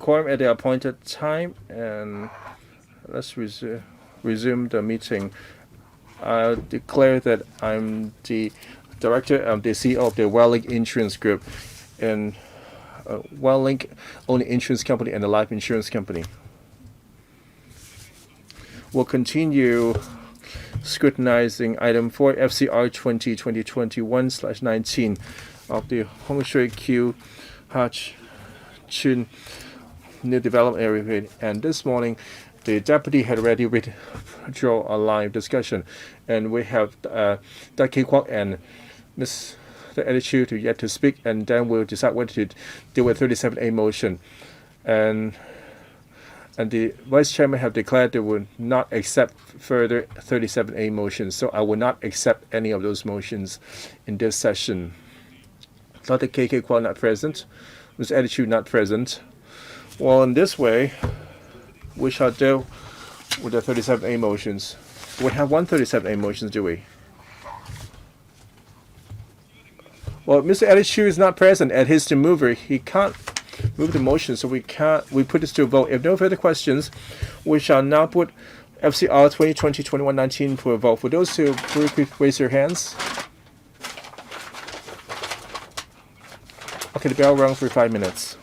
quorum at the appointed time, and let's resume the meeting. I declare that I'm the director of the CEO of the WellLink Insurance Group, and WellLink own the insurance company and the life insurance company. We'll continue scrutinizing item 4 FCR 2020-2021/19 of the Hong Shui Q Hach Chun New Development Area. And this morning, the deputy had already withdrawn a live discussion, and we have Dr. Kwok and Mr. Eddie Chu to yet to speak, and then we'll decide whether to deal with 37A motion. And the Vice Chairman have declared they will not accept further 37A motions, so I will not accept any of those motions in this session. Dr. K.K. Kwok not present. Mr. Eddie Chu not present. Well, in this way, we shall deal with the 37A motions. We have 137A motions, do we? Well, Mr. Eddie Chu is not present, and he's the mover. He can't move the motion, so we put this to a vote. If no further questions, we shall now put FCR 2020-21/19 for a vote. For those who approve, please raise your hands. Okay, the bell rung for 5 minutes.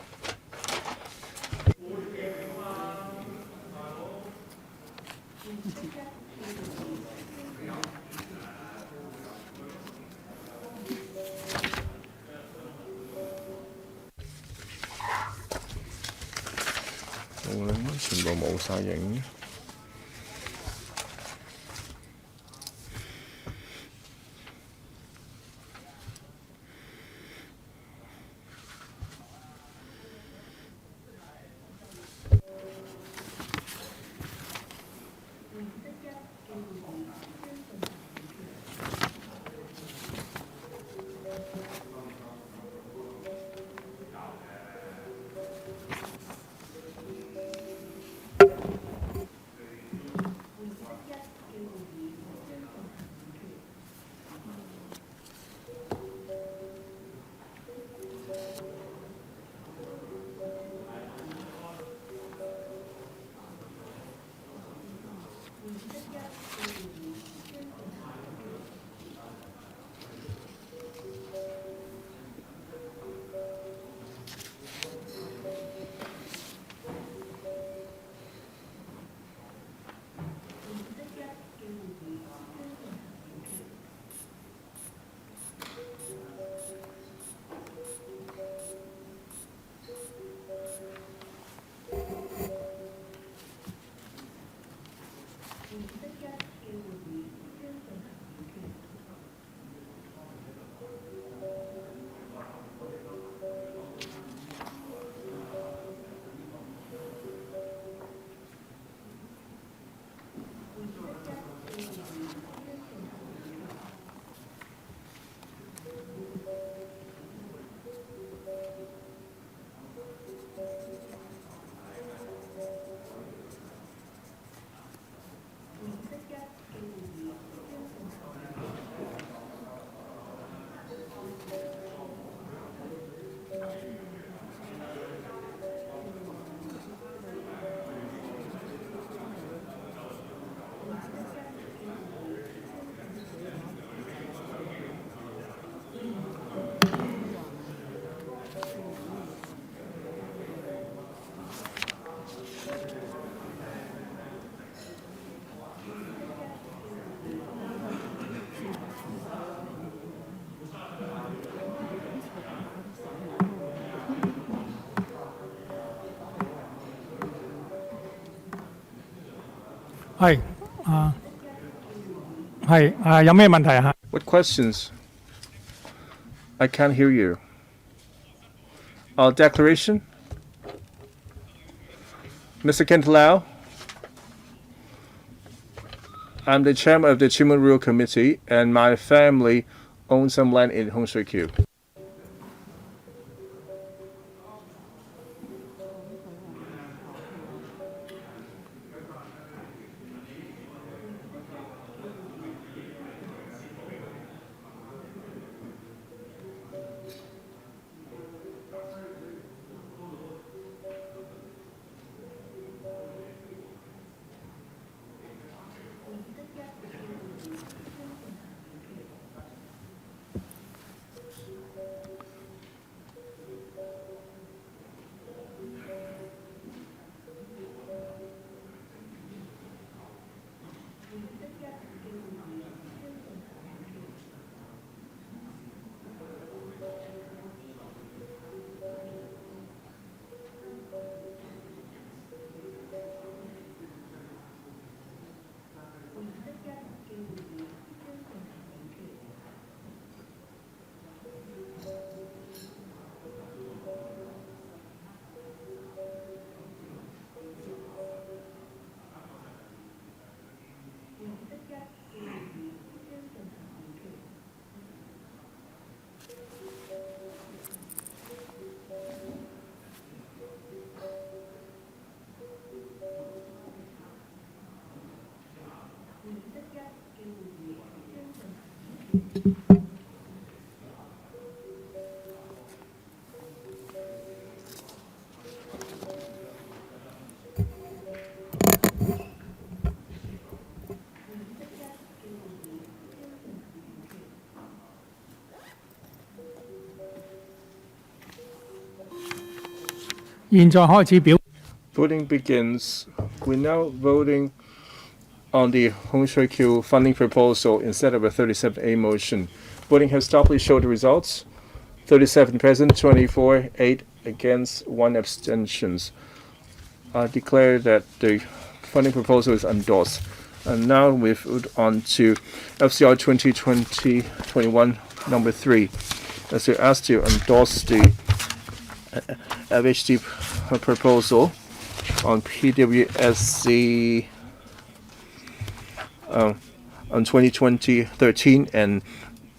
Hi. Hi. 有咩問題啊？ What questions? I can't hear you. Declaration? Mr. Kent Lau? I'm the chairman of the Chimun Rural Committee, and my family owns some land in Hong Shui Q. 現在開始表 Voting begins. We're now voting on the Hong Shui Q funding proposal instead of a 37A motion. Voting has stopped. Please show the results. 37 present, 24, 8 against, 1 abstentions. I declare that the funding proposal is endorsed. And now we move on to FCR 2020-21 number 3. As we asked to endorse the FHD proposal on PWSC on 2020-13 and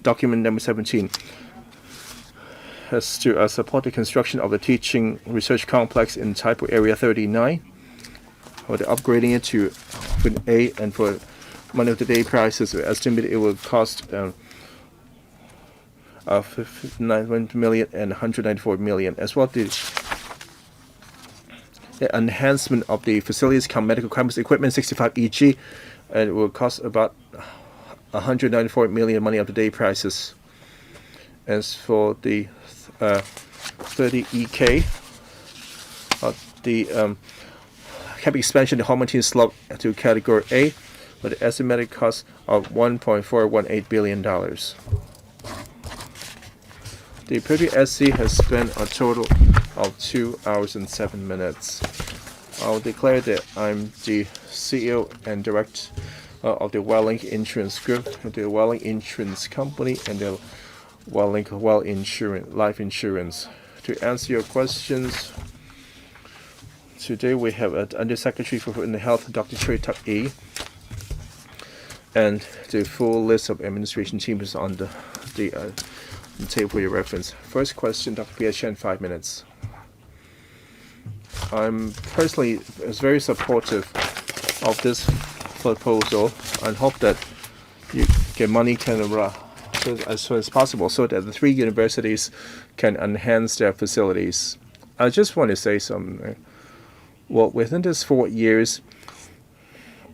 document number 17 has to support the construction of the teaching research complex in Taipei Area 39, or the upgrading it to an A, and for money of the day prices, we estimate it will cost 59 million and 194 million. As well, the enhancement of the facilities, medical campus equipment, 65 EG, and it will cost about 194 million money of the day prices. As for the 30 EK, the campus expansion, the Homerton slope to category A, with the estimated cost of $1.418 billion. The PWSC has spent a total of 2 hours and 7 minutes. I'll declare that I'm the CEO and Director of the Wellink Insurance Group, the Wellink Insurance Company, and the Wellink Life Insurance. To answer your questions, today we have an Undersecretary for Food and Health, Dr. Choi Tak-ee, and the full list of administration teams on the table for your reference. First question, Dr. P.S. Chen, 5 minutes. I'm personally very supportive of this proposal and hope that you get money as soon as possible so that the 3 universities can enhance their facilities. I just want to say something. Well, within this 4 years,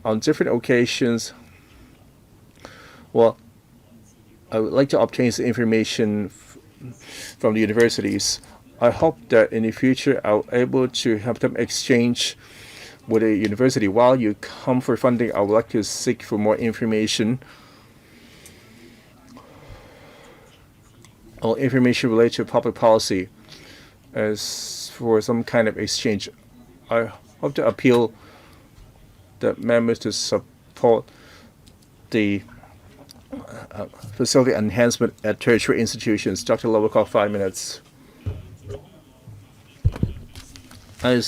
on different occasions, well, I would like to obtain some information from the universities. I hope that in the future I'll be able to help them exchange with a university. While you come for funding, I would like to seek for more information or information related to public policy as for some kind of exchange. I hope to appeal the members to support the facility enhancement at tertiary institutions. Dr. Lowakoff, 5 minutes. I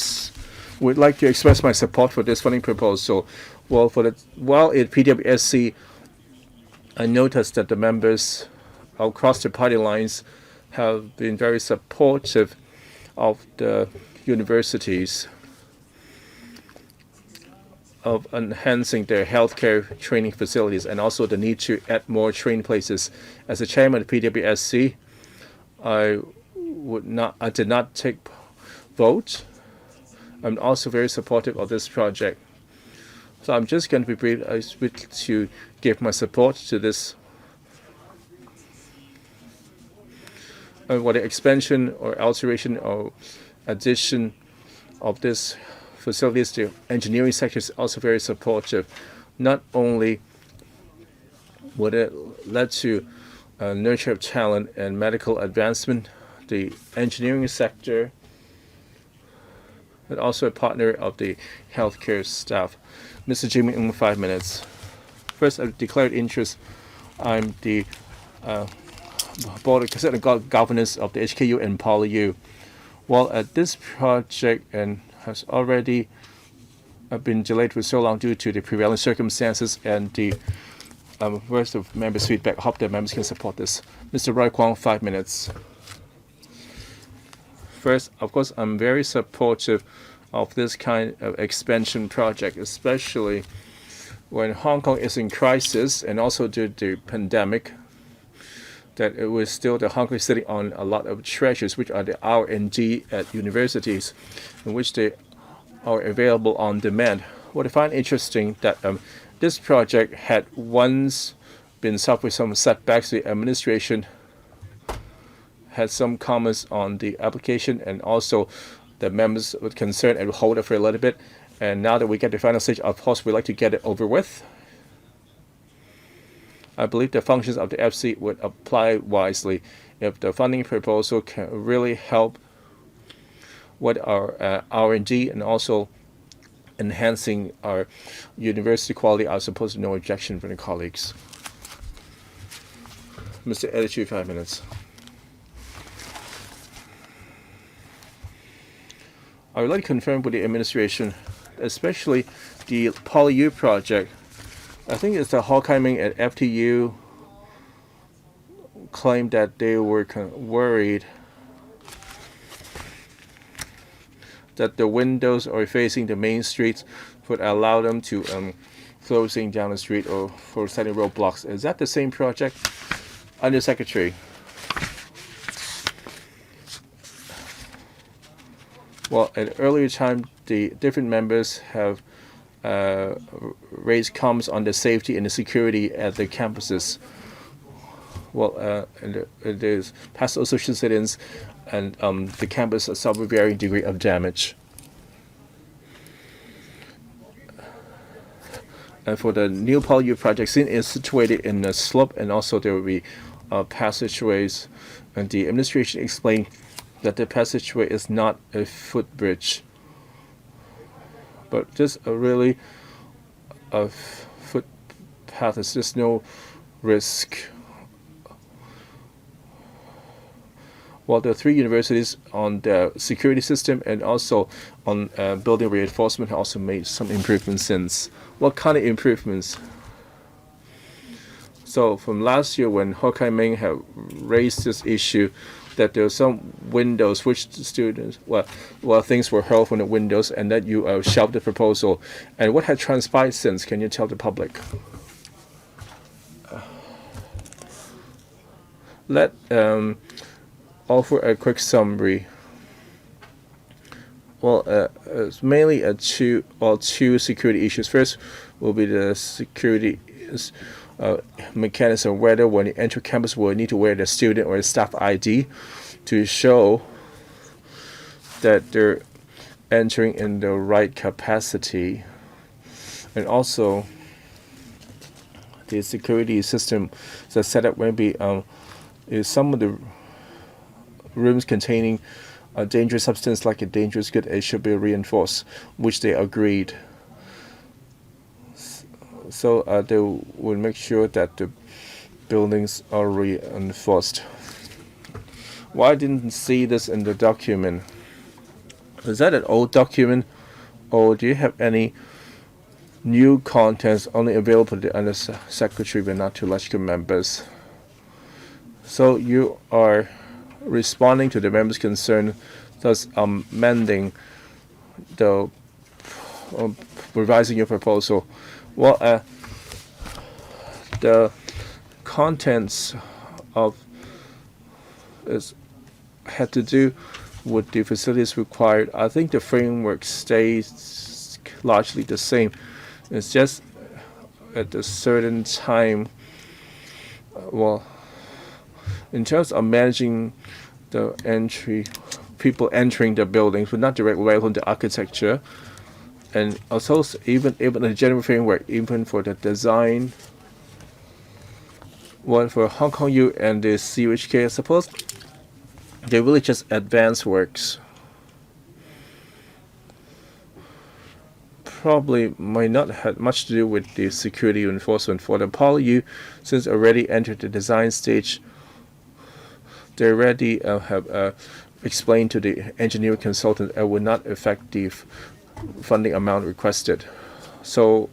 would like to express my support for this funding proposal. Well, while at PWSC, I noticed that the members across the party lines have been very supportive of the universities of enhancing their healthcare training facilities and also the need to add more training places. As the chairman of PWSC, I did not take vote. I'm also very supportive of this project. So I'm just going to be brief. I wish to give my support to this. For the expansion or alteration or addition of this facilities, the engineering sector is also very supportive. Not only would it lead to nurture of talent and medical advancement, the engineering sector, but also a partner of the healthcare staff. Mr. Jimmy, in 5 minutes. First, I declared interest. I'm the board of governance of the HKU and PolyU. Well, at this project and has already been delayed for so long due to the prevailing circumstances and the rest of members' feedback. I hope that members can support this. Mr. Roy Kwong, 5 minutes. First, of course, I'm very supportive of this kind of expansion project, especially when Hong Kong is in crisis and also due to the pandemic. that it was still the Hong Kong sitting on a lot of treasures, which are the R&D at universities, in which they are available on demand. What I find interesting that this project had once been suffered some setbacks. The administration had some comments on the application, and also the members were concerned and hold it for a little bit. And now that we get the final stage, of course, we'd like to get it over with. I believe the functions of the FC would apply wisely if the funding proposal can really help with our R&D and also enhancing our university quality. I suppose no objection from the colleagues. Mr. Editor, 5 minutes. I would like to confirm with the administration, especially the PolyU project. I think it's the Hawkeye at FTU claimed that they were worried that the windows are facing the main streets would allow them to closing down the street or for setting roadblocks. Is that the same project? Undersecretary. Well, at earlier time, the different members have raised comments on the safety and the security at the campuses. Well, there's past association citizens and the campus suffer varying degree of damage. And for the new PolyU project, since it's situated in a slope, and also there will be passageways, and the administration explained that the passageway is not a footbridge, but just a footpath. There's just no risk. Well, there are 3 universities on the security system and also on building reinforcement have also made some improvements since. What kind of improvements? So from last year when Hawkeye have raised this issue that there are some windows which the students, things were hurled from the windows, and that you shelved the proposal. And what had transpired since? Can you tell the public? Let offer a quick summary. Well, it's mainly two security issues. First will be the security mechanism, whether when you enter campus will need to wear the student or the staff ID to show that they're entering in the right capacity. And also the security system is set up maybe is some of the rooms containing a dangerous substance like a dangerous good, it should be reinforced, which they agreed. So they will make sure that the buildings are reinforced. Why I didn't see this in the document? Is that an old document, or do you have any new contents only available to the Undersecretary but not to LegCo members? So you are responding to the members' concern, thus amending the revising your proposal. Well, the contents of is had to do with the facilities required. I think the framework stays largely the same. It's just at a certain time. In terms of managing the people entering the buildings, but not directly relevant to architecture. And also, even the general framework, even for the design, for Hong Kong U and the CUHK, I suppose they're really just advanced works. Probably might not have much to do with the security enforcement. For the PolyU, since already entered the design stage, they already have explained to the engineering consultant it would not affect the funding amount requested. So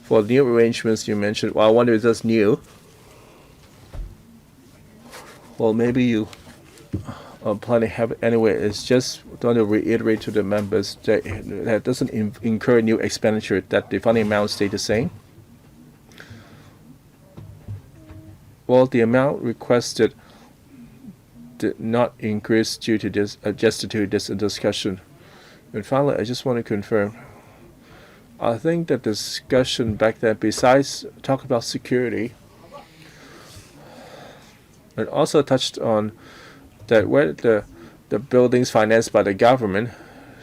for new arrangements you mentioned, I wonder if that's new. Well, maybe you plan to have it anyway. It's just going to reiterate to the members that that doesn't incur new expenditure, that the funding amount stay the same. Well, the amount requested did not increase due to this, just to this discussion. And finally, I just want to confirm. I think the discussion back then, besides talk about security, it also touched on that where the buildings financed by the government,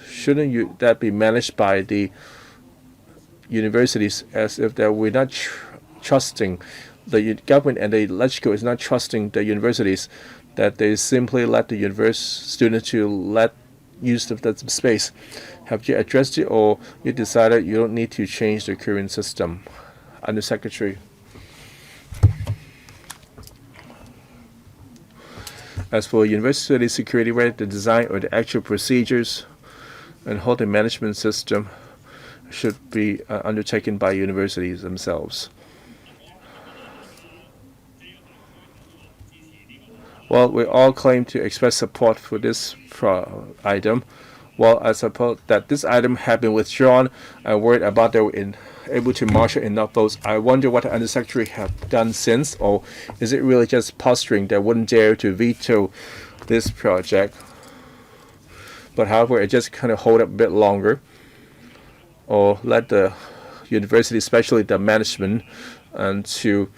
shouldn't that be managed by the universities, as if that we're not trusting the government, and the legislature is not trusting the universities, that they simply let the students to let use of that space. Have you addressed it, or you decided you don't need to change the current system? Under Secretary. As for university security, whether the design or the actual procedures and whole the management system should be undertaken by universities themselves. Well, we all claim to express support for this item. Well, I suppose that this item had been withdrawn and worried about they were able to marshal enough votes. I wonder what the Undersecretary have done since, or is it really just posturing that wouldn't dare to veto this project? But however, it just kind of hold up a bit longer, or let the university, especially the management, and to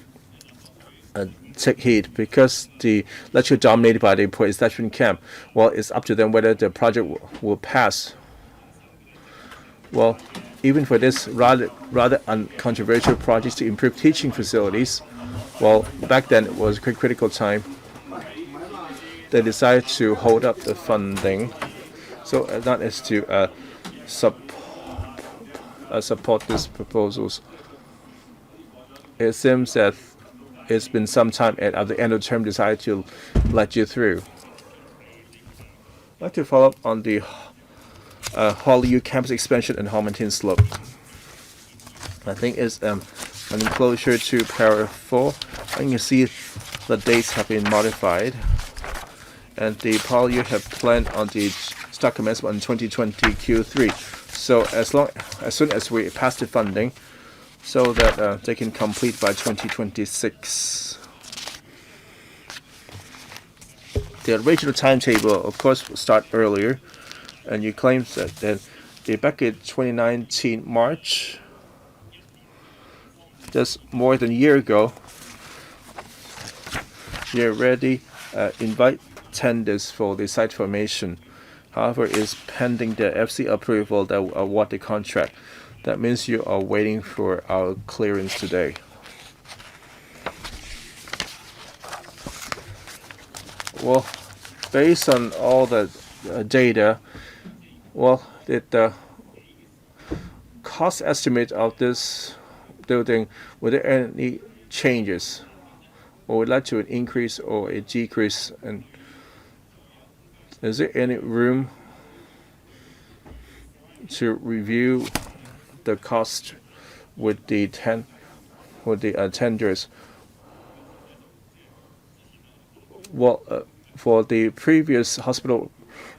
take heed, because the lecture dominated by the pro-establishment camp. Well, it's up to them whether the project will pass. Well, even for this rather uncontroversial projects to improve teaching facilities, well, back then it was a critical time. They decided to hold up the funding, so not as to support these proposals. It seems that it's been some time at the end of the term decided to let you through. I'd like to follow up on the Holyrood campus expansion and Harmonton Slope. I think it's an enclosure to paragraph 4. And you can see the dates have been modified. And the Holyrood have planned on the start commencement in 2020 Q3. So as soon as we pass the funding, so that they can complete by 2026. The original timetable, of course, will start earlier, and you claim that back in 2019 March, just more than a year ago, you already invite tenders for the site formation. However, it's pending the FC approval that will award the contract. That means you are waiting for our clearance today. Well, based on all the data, well, the cost estimate of this building, were there any changes, or would like to an increase or a decrease? And is there any room to review the cost with the tenders? Well, for the previous hospital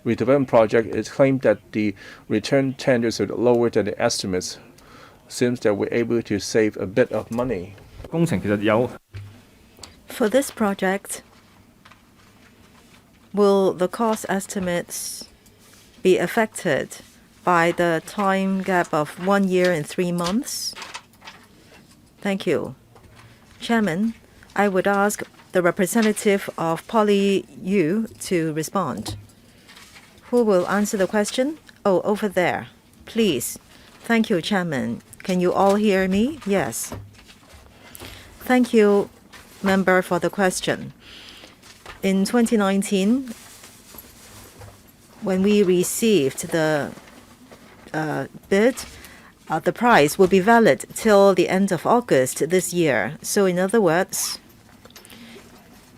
redevelopment project, it's claimed that the return tenders are lower than the estimates. Seems that we're able to save a bit of money. For this project, will the cost estimates be affected by the time gap of 1 year and 3 months? Thank you. Chairman, I would ask the representative of PolyU to respond. Who will answer the question? Oh, over there. Please. Thank you, Chairman. Can you all hear me? Yes. Thank you, member, for the question. In 2019, when we received the bid, the price will be valid till the end of August this year. So in other words,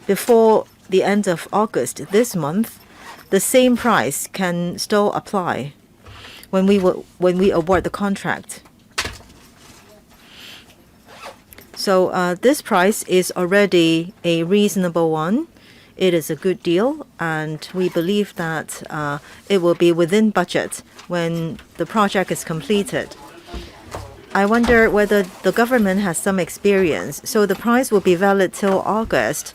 before the end of August this month, the same price can still apply when we award the contract. So this price is already a reasonable one. It is a good deal, and we believe that it will be within budget when the project is completed. I wonder whether the government has some experience. So the price will be valid till August.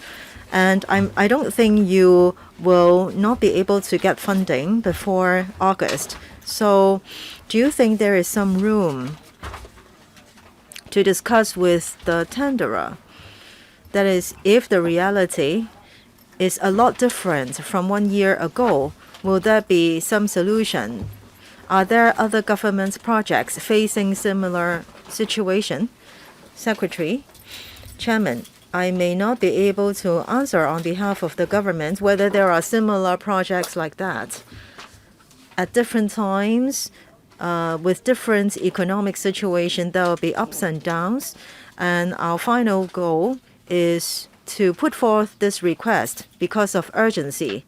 And I don't think you will not be able to get funding before August. So do you think there is some room to discuss with the tenderer? That is, if the reality is a lot different from 1 year ago, will there be some solution? Are there other government projects facing similar situation? Secretary, Chairman, I may not be able to answer on behalf of the government whether there are similar projects like that. At different times, with different economic situation, there will be ups and downs, and our final goal is to put forth this request because of urgency.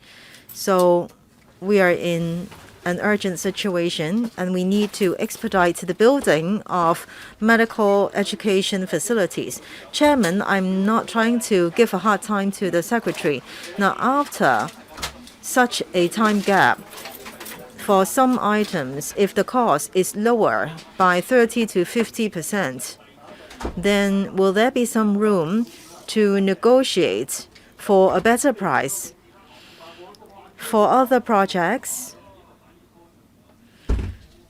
So we are in an urgent situation, and we need to expedite the building of medical education facilities. Chairman, I'm not trying to give a hard time to the Secretary. Now, after such a time gap, for some items, if the cost is lower by 30 to 50%, then will there be some room to negotiate for a better price? For other projects,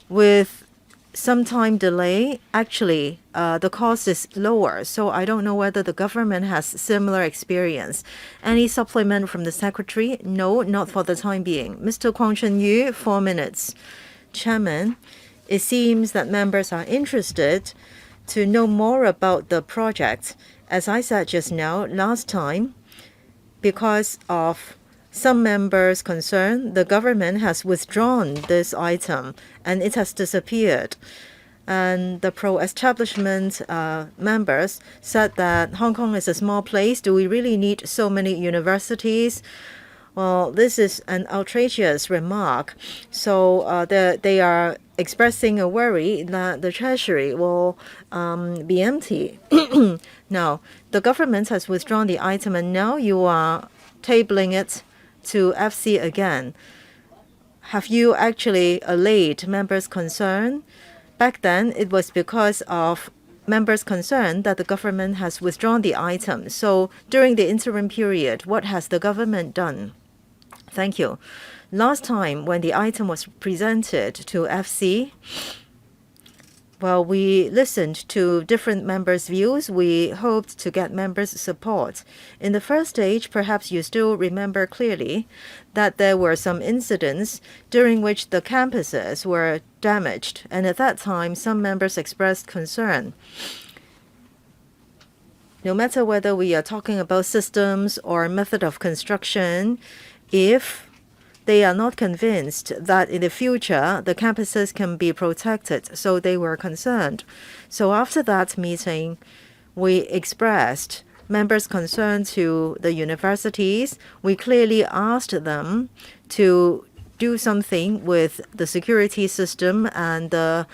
with some time delay, actually, the cost is lower. So I don't know whether the government has similar experience. Any supplement from the Secretary? No, not for the time being. Mr. Kwang Chun-yu, 4 minutes. Chairman, it seems that members are interested to know more about the project. As I said just now, last time, because of some members' concern, the government has withdrawn this item and it has disappeared. And the pro-establishment members said that Hong Kong is a small place. Do we really need so many universities? Well, this is an outrageous remark. So they are expressing a worry that the treasury will be empty. Now, the government has withdrawn the item, and now you are tabling it to FC again. Have you actually allayed members' concern? Back then, it was because of members' concern that the government has withdrawn the item. So during the interim period, what has the government done? Thank you. Last time, when the item was presented to FC, well, we listened to different members' views. We hoped to get members' support. In the first stage, perhaps you still remember clearly that there were some incidents during which the campuses were damaged. And at that time, some members expressed concern. No matter whether we are talking about systems or method of construction, if they are not convinced that in the future the campuses can be protected, so they were concerned. So after that meeting, we expressed members' concern to the universities. We clearly asked them to do something with the security system and the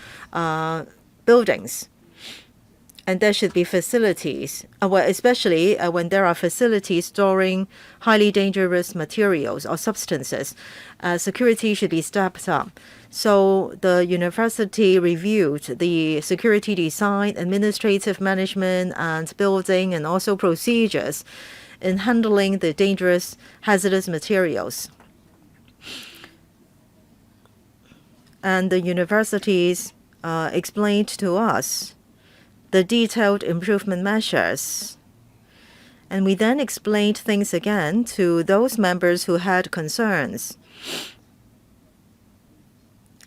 buildings. And there should be facilities, especially when there are facilities storing highly dangerous materials or substances. Security should be stepped up. So the university reviewed the security design, administrative management, and building, and also procedures in handling the dangerous hazardous materials. And the universities explained to us the detailed improvement measures. And we then explained things again to those members who had concerns.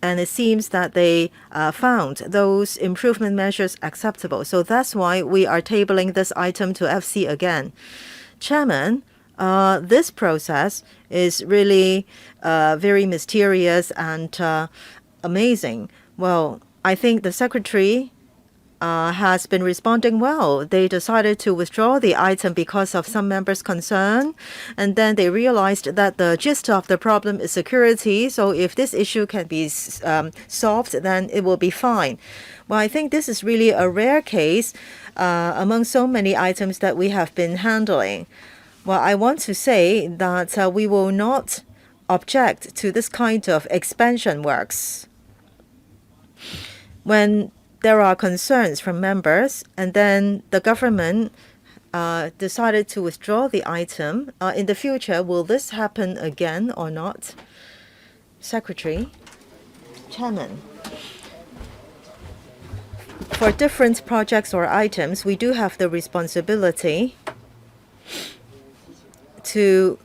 And it seems that they found those improvement measures acceptable. So that's why we are tabling this item to FC again. Chairman, this process is really very mysterious and amazing. Well, I think the Secretary has been responding well. They decided to withdraw the item because of some members' concern, and then they realized that the gist of the problem is security. So if this issue can be solved, then it will be fine. Well, I think this is really a rare case among so many items that we have been handling. Well, I want to say that we will not object to this kind of expansion works. When there are concerns from members, and then the government decided to withdraw the item. In the future, will this happen again or not? Secretary, Chairman. For different projects or items, we do have the responsibility to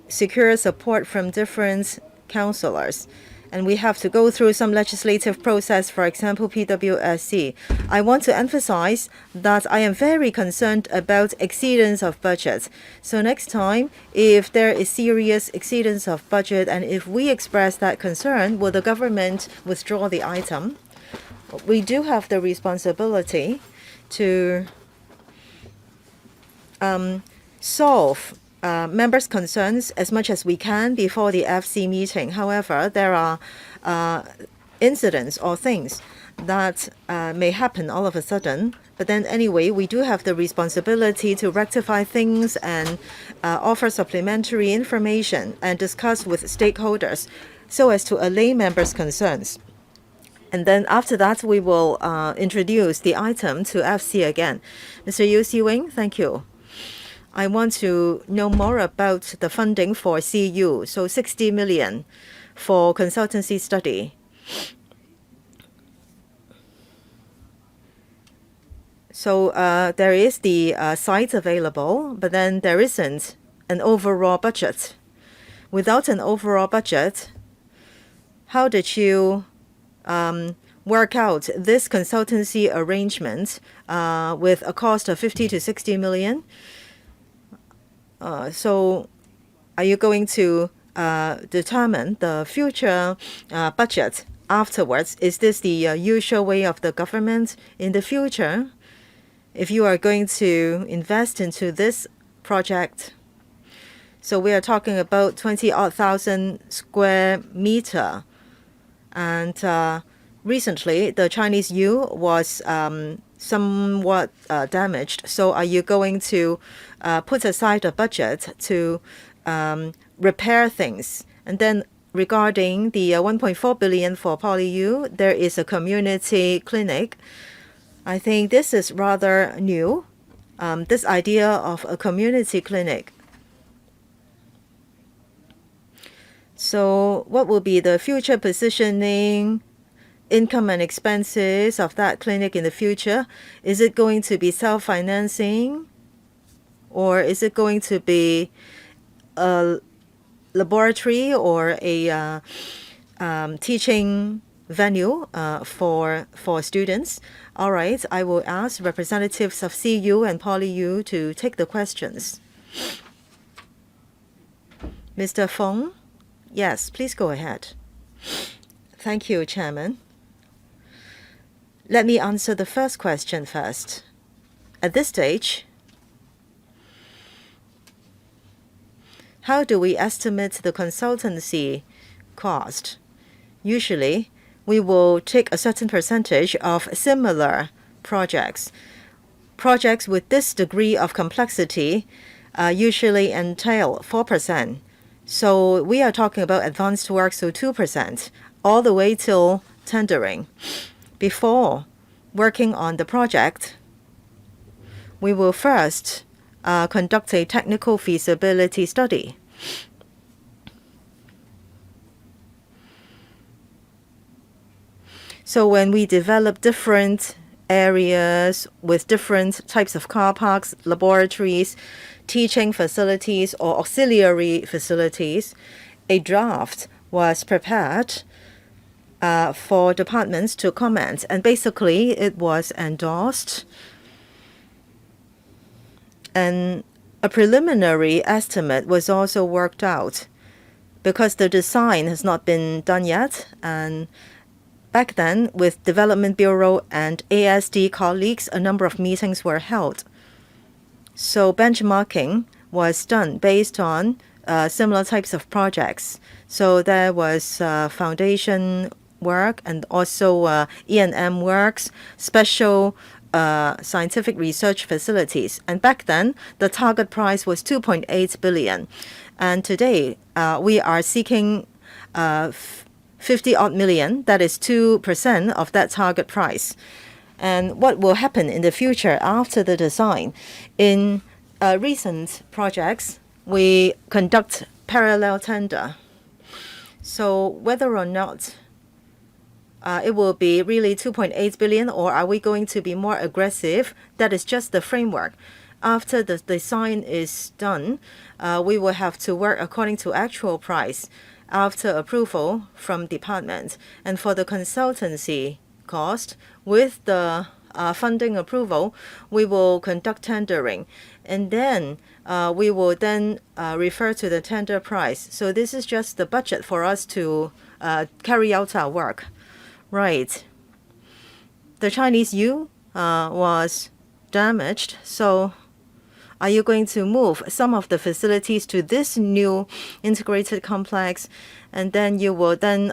secure support from different councillors. And we have to go through some legislative process, for example, PWSC. I want to emphasize that I am very concerned about exceedance of budget. So next time, if there is serious exceedance of budget and if we express that concern, will the government withdraw the item? We do have the responsibility to solve members' concerns as much as we can before the FC meeting. However, there are incidents or things that may happen all of a sudden. But then anyway, we do have the responsibility to rectify things and offer supplementary information and discuss with stakeholders so as to allay members' concerns. And then after that, we will introduce the item to FC again. Mr. Yu Siwing, thank you. I want to know more about the funding for CU. So 60 million for consultancy study. So there is the site available, but then there isn't an overall budget. Without an overall budget, how did you work out this consultancy arrangement with a cost of 50 to 60 million? So are you going to determine the future budget afterwards? Is this the usual way of the government in the future? If you are going to invest into this project, so we are talking about 20,000 square meter. And recently, the Chinese yuan was somewhat damaged. So are you going to put aside a budget to repair things? And then regarding the 1.4 billion for PolyU, there is a community clinic. I think this is rather new, this idea of a community clinic. So what will be the future positioning, income and expenses of that clinic in the future? Is it going to be self-financing, or is it going to be a laboratory or a teaching venue for students? All right, I will ask representatives of CU and PolyU to take the questions. Mr. Fong? Yes, please go ahead. Thank you, Chairman. Let me answer the first question first. At this stage, how do we estimate the consultancy cost? Usually, we will take a certain percentage of similar projects. Projects with this degree of complexity usually entail 4%. So we are talking about advanced work, so 2%, all the way till tendering. Before working on the project, we will first conduct a technical feasibility study. So when we develop different areas with different types of car parks, laboratories, teaching facilities, or auxiliary facilities, a draft was prepared for departments to comment. And basically, it was endorsed. And a preliminary estimate was also worked out because the design has not been done yet. And back then, with Development Bureau and ASD colleagues, a number of meetings were held. So benchmarking was done based on similar types of projects. So there was foundation work and also E&M works, special scientific research facilities. And back then, the target price was 2.8 billion. And today, we are seeking 50-odd million. That is 2% of that target price. And what will happen in the future after the design? In recent projects, we conduct parallel tender. So whether or not it will be really 2.8 billion, or are we going to be more aggressive? That is just the framework. After the design is done, we will have to work according to actual price after approval from department. And for the consultancy cost, with the funding approval, we will conduct tendering. And then we will then refer to the tender price. So this is just the budget for us to carry out our work. Right. The Chinese yuan was damaged, so are you going to move some of the facilities to this new integrated complex, and then you will then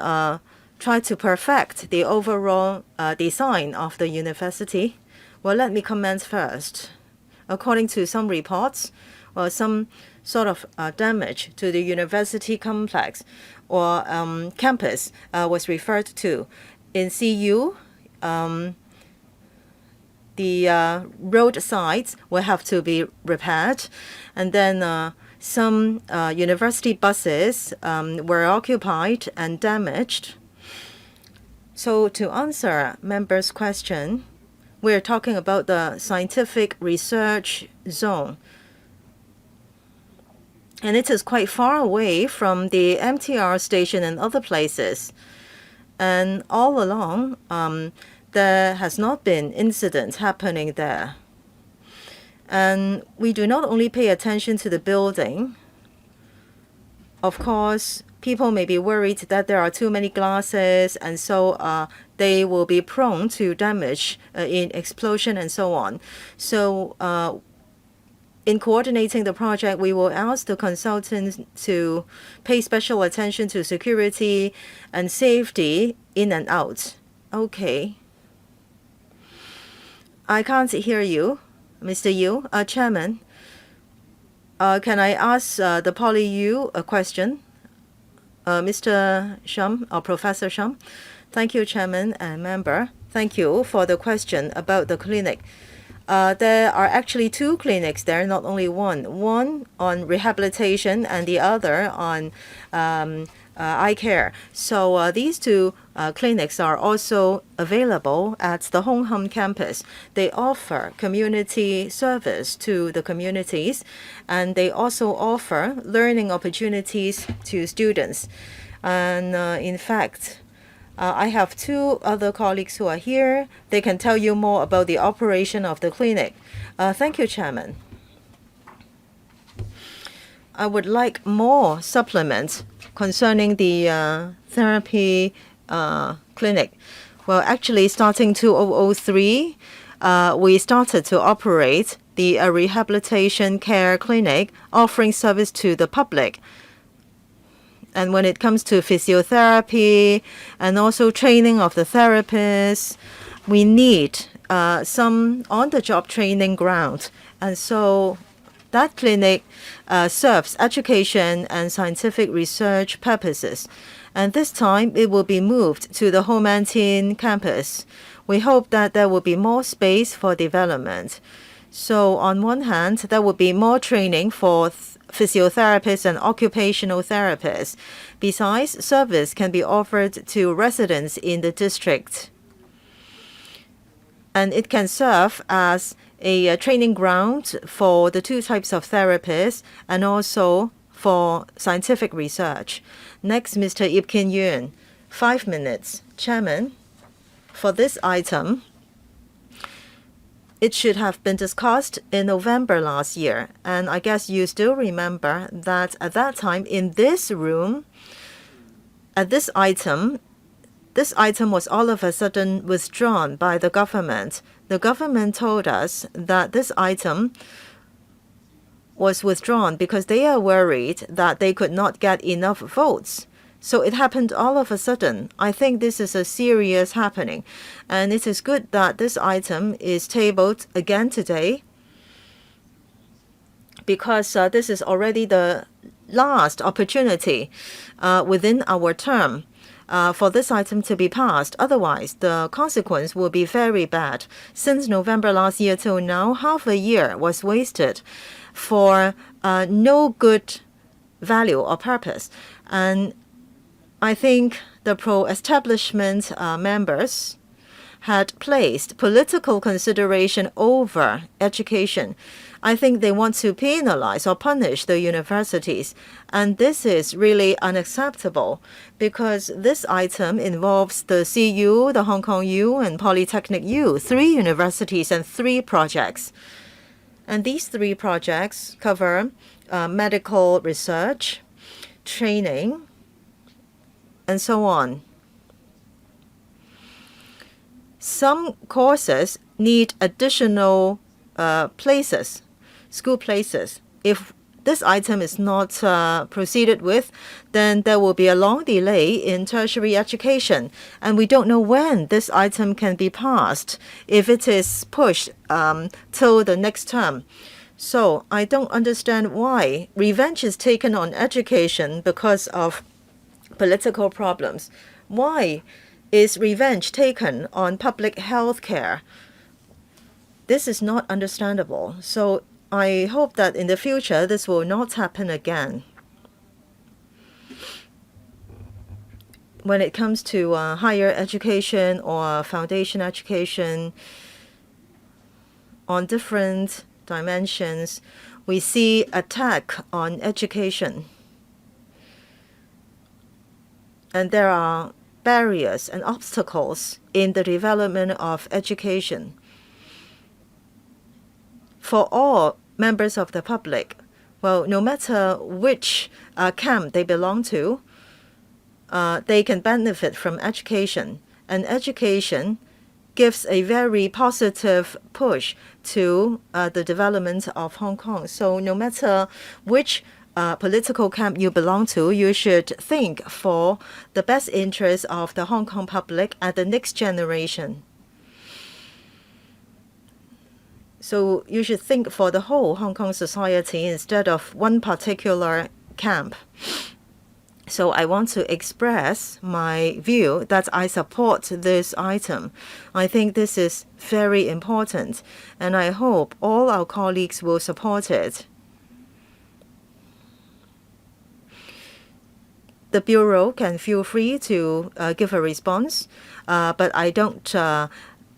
try to perfect the overall design of the university? Well, let me comment first. According to some reports, some sort of damage to the university complex or campus was referred to. In CU, the road sides will have to be repaired, and then some university buses were occupied and damaged. So to answer members' question, we're talking about the scientific research zone. And it is quite far away from the MTR station and other places. And all along, there has not been incidents happening there. And we do not only pay attention to the building. Of course, people may be worried that there are too many glasses, and so they will be prone to damage in explosion and so on. So in coordinating the project, we will ask the consultants to pay special attention to security and safety in and out. Okay. I can't hear you, Mr. Yu. Chairman, can I ask the Poly U a question? Mr. Shum or Professor Shum? Thank you, Chairman and member. Thank you for the question about the clinic. There are actually two clinics there, not only one. One on rehabilitation and the other on eye care. So these two clinics are also available at the Hong Kong campus. They offer community service to the communities, and they also offer learning opportunities to students. And in fact, I have two other colleagues who are here. They can tell you more about the operation of the clinic. Thank you, Chairman. I would like more supplements concerning the therapy clinic. Well, actually, starting 2003, we started to operate the rehabilitation care clinic, offering service to the public. And when it comes to physiotherapy and also training of the therapists, we need some on-the-job training ground. And so that clinic serves education and scientific research purposes. And this time, it will be moved to the Ho Man Tin campus. We hope that there will be more space for development. So on one hand, there will be more training for physiotherapists and occupational therapists. Besides, service can be offered to residents in the district. And it can serve as a training ground for the two types of therapists and also for scientific research. Next, Mr. Ip Kin Yuen, 5 minutes. Chairman, for this item, it should have been discussed in November last year. And I guess you still remember that at that time in this room, at this item was all of a sudden withdrawn by the government. The government told us that this item was withdrawn because they are worried that they could not get enough votes. So it happened all of a sudden. I think this is a serious happening. And it is good that this item is tabled again today, because this is already the last opportunity within our term for this item to be passed. Otherwise, the consequence will be very bad. Since November last year till now, half a year was wasted for no good value or purpose. And I think the pro-establishment members had placed political consideration over education. I think they want to penalize or punish the universities. And this is really unacceptable because this item involves the CU, the Hong Kong U, and Polytechnic U, 3 universities and 3 projects. And these 3 projects cover medical research, training, and so on. Some courses need additional places, school places. If this item is not proceeded with, then there will be a long delay in tertiary education. And we don't know when this item can be passed if it is pushed till the next term. So I don't understand why revenge is taken on education because of political problems. Why is revenge taken on public health care? This is not understandable. So I hope that in the future this will not happen again. When it comes to higher education or foundation education, on different dimensions, we see attack on education. And there are barriers and obstacles in the development of education. For all members of the public, well, no matter which camp they belong to, they can benefit from education. And education gives a very positive push to the development of Hong Kong. So no matter which political camp you belong to, you should think for the best interest of the Hong Kong public and the next generation. So you should think for the whole Hong Kong society instead of one particular camp. So I want to express my view that I support this item. I think this is very important, and I hope all our colleagues will support it. The Bureau can feel free to give a response, but I don't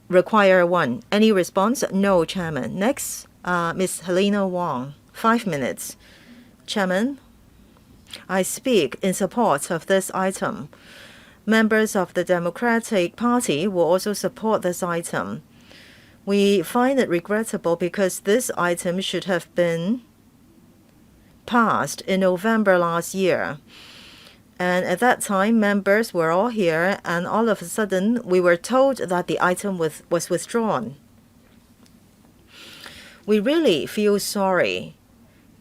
require one. Any response? No, Chairman. Next, Ms. Helena Wong, 5 minutes. Chairman, I speak in support of this item. Members of the Democratic Party will also support this item. We find it regrettable because this item should have been passed in November last year. And at that time, members were all here, and all of a sudden, we were told that the item was withdrawn. We really feel sorry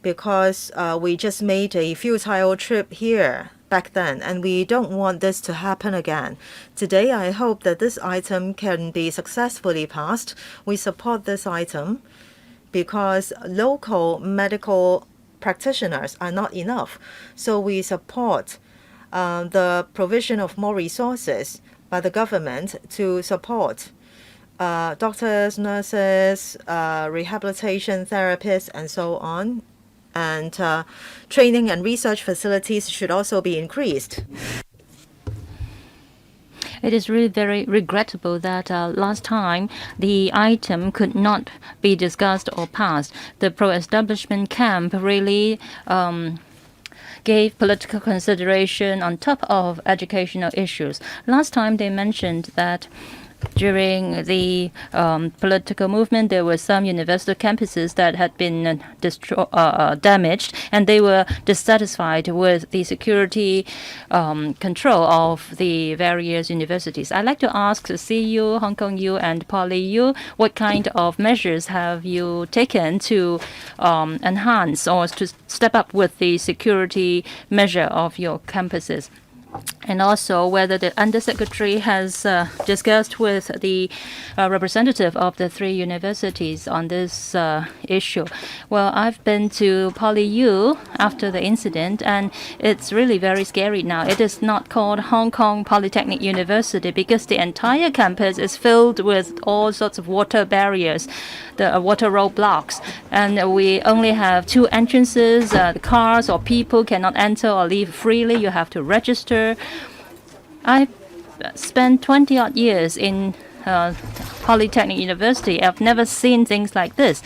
because we just made a futile trip here back then, and we don't want this to happen again. Today, I hope that this item can be successfully passed. We support this item because local medical practitioners are not enough. So we support the provision of more resources by the government to support doctors, nurses, rehabilitation therapists, and so on. And training and research facilities should also be increased. It is really very regrettable that last time the item could not be discussed or passed. The pro-establishment camp really gave political consideration on top of educational issues. Last time they mentioned that during the political movement, there were some university campuses that had been damaged, and they were dissatisfied with the security control of the various universities. I'd like to ask the CU, Hong Kong U, and Poly U, what kind of measures have you taken to enhance or to step up with the security measure of your campuses? and also whether the Undersecretary has discussed with the representative of the 3 universities on this issue. Well, I've been to PolyU after the incident, and it's really very scary now. It is not called Hong Kong Polytechnic University because the entire campus is filled with all sorts of water barriers, the water roadblocks, and we only have 2 entrances. The cars or people cannot enter or leave freely. You have to register. I spent 20-odd years in Polytechnic University. I've never seen things like this.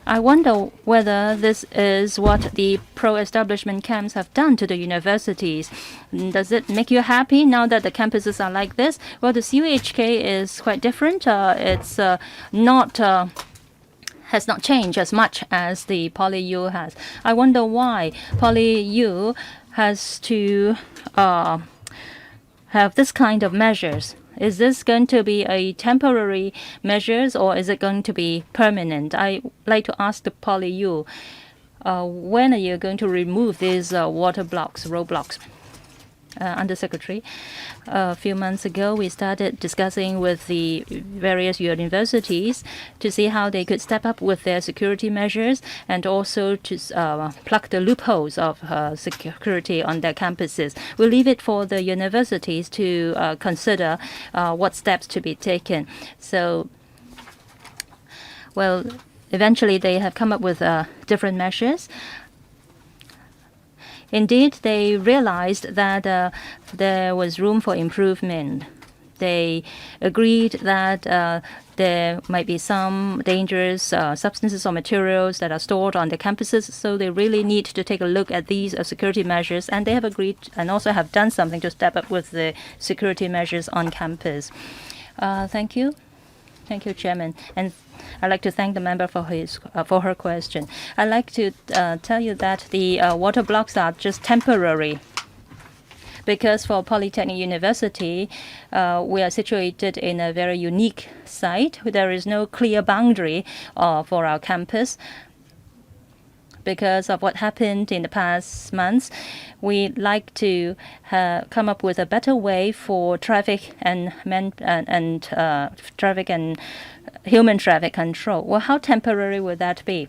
I wonder whether this is what the pro-establishment camps have done to the universities. Does it make you happy now that the campuses are like this? Well, the CUHK is quite different. It's not has not changed as much as the PolyU has. I wonder why PolyU has to have this kind of measures. Is this going to be a temporary measures or is it going to be permanent? I like to ask the PolyU, when are you going to remove these water blocks, roadblocks? Undersecretary, a few months ago, we started discussing with the various universities to see how they could step up with their security measures and also to plug the loopholes of security on their campuses. We'll leave it for the universities to consider what steps to be taken. So, well, eventually they have come up with different measures. Indeed, they realized that there was room for improvement. They agreed that there might be some dangerous substances or materials that are stored on the campuses, so they really need to take a look at these security measures, and they have agreed and also have done something to step up with the security measures on campus. Thank you. Thank you, Chairman. And I'd like to thank the member for her question. I'd like to tell you that the water blocks are just temporary because for Polytechnic University, we are situated in a very unique site. There is no clear boundary for our campus. Because of what happened in the past months, we'd like to come up with a better way for traffic and traffic and human traffic control. Well, how temporary would that be?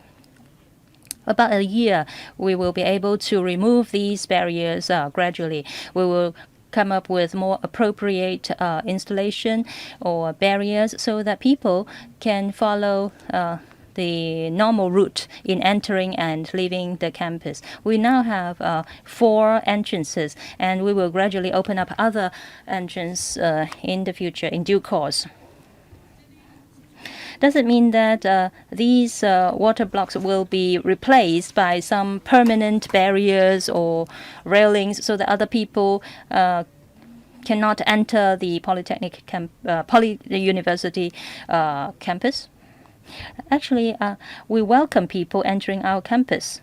About a year, we will be able to remove these barriers gradually. We will come up with more appropriate installation or barriers so that people can follow the normal route in entering and leaving the campus. We now have 4 entrances, and we will gradually open up other entrances in the future, in due course. Does it mean that these water blocks will be replaced by some permanent barriers or railings so that other people cannot enter the Polytechnic the university campus? Actually, we welcome people entering our campus.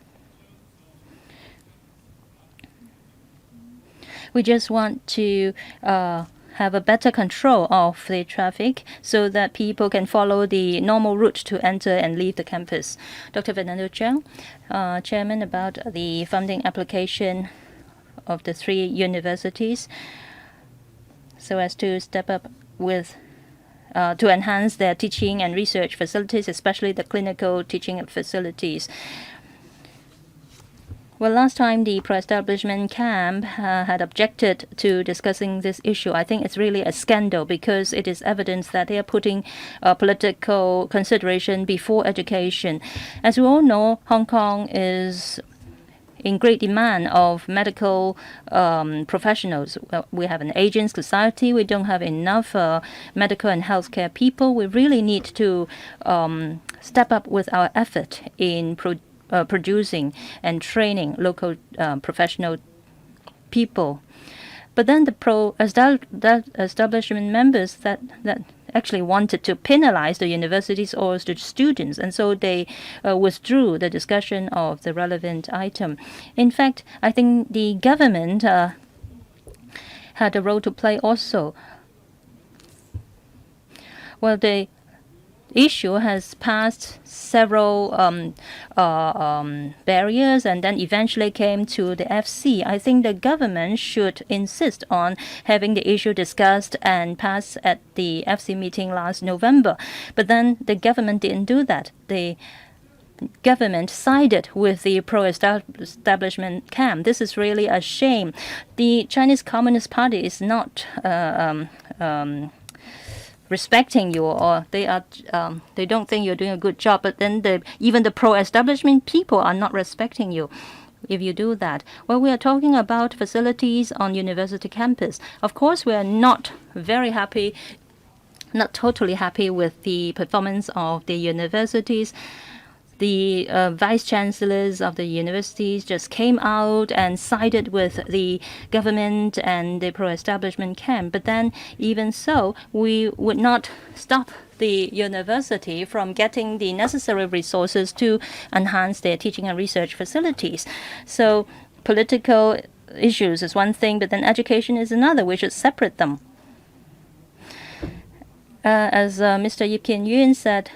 We just want to have a better control of the traffic so that people can follow the normal route to enter and leave the campus. Dr. Fernando Cheung, Chairman, about the funding application of the 3 universities so as to step up with to enhance their teaching and research facilities, especially the clinical teaching facilities. Well, last time the pro-establishment camp had objected to discussing this issue. I think it's really a scandal because it is evidence that they are putting political consideration before education. As we all know, Hong Kong is in great demand of medical professionals. We have an aging society. We don't have enough medical and healthcare people. We really need to step up with our effort in producing and training local professional people. But then the pro-establishment members that actually wanted to penalize the universities or the students, and so they withdrew the discussion of the relevant item. In fact, I think the government had a role to play also. Well, issue has passed several barriers and then eventually came to the FC. I think the government should insist on having the issue discussed and passed at the FC meeting last November. But then the government didn't do that. The government sided with the pro-establishment camp. This is really a shame. The Chinese Communist Party is not respecting you, or they don't think you're doing a good job. But then even the pro-establishment people are not respecting you if you do that. Well, we are talking about facilities on university campus. Of course, we are not very happy, not totally happy with the performance of the universities. The vice chancellors of the universities just came out and sided with the government and the pro-establishment camp. But then, even so, we would not stop the university from getting the necessary resources to enhance their teaching and research facilities. So, political issues is one thing, but then education is another. We should separate them. As Mr. Yip Kien Yuen said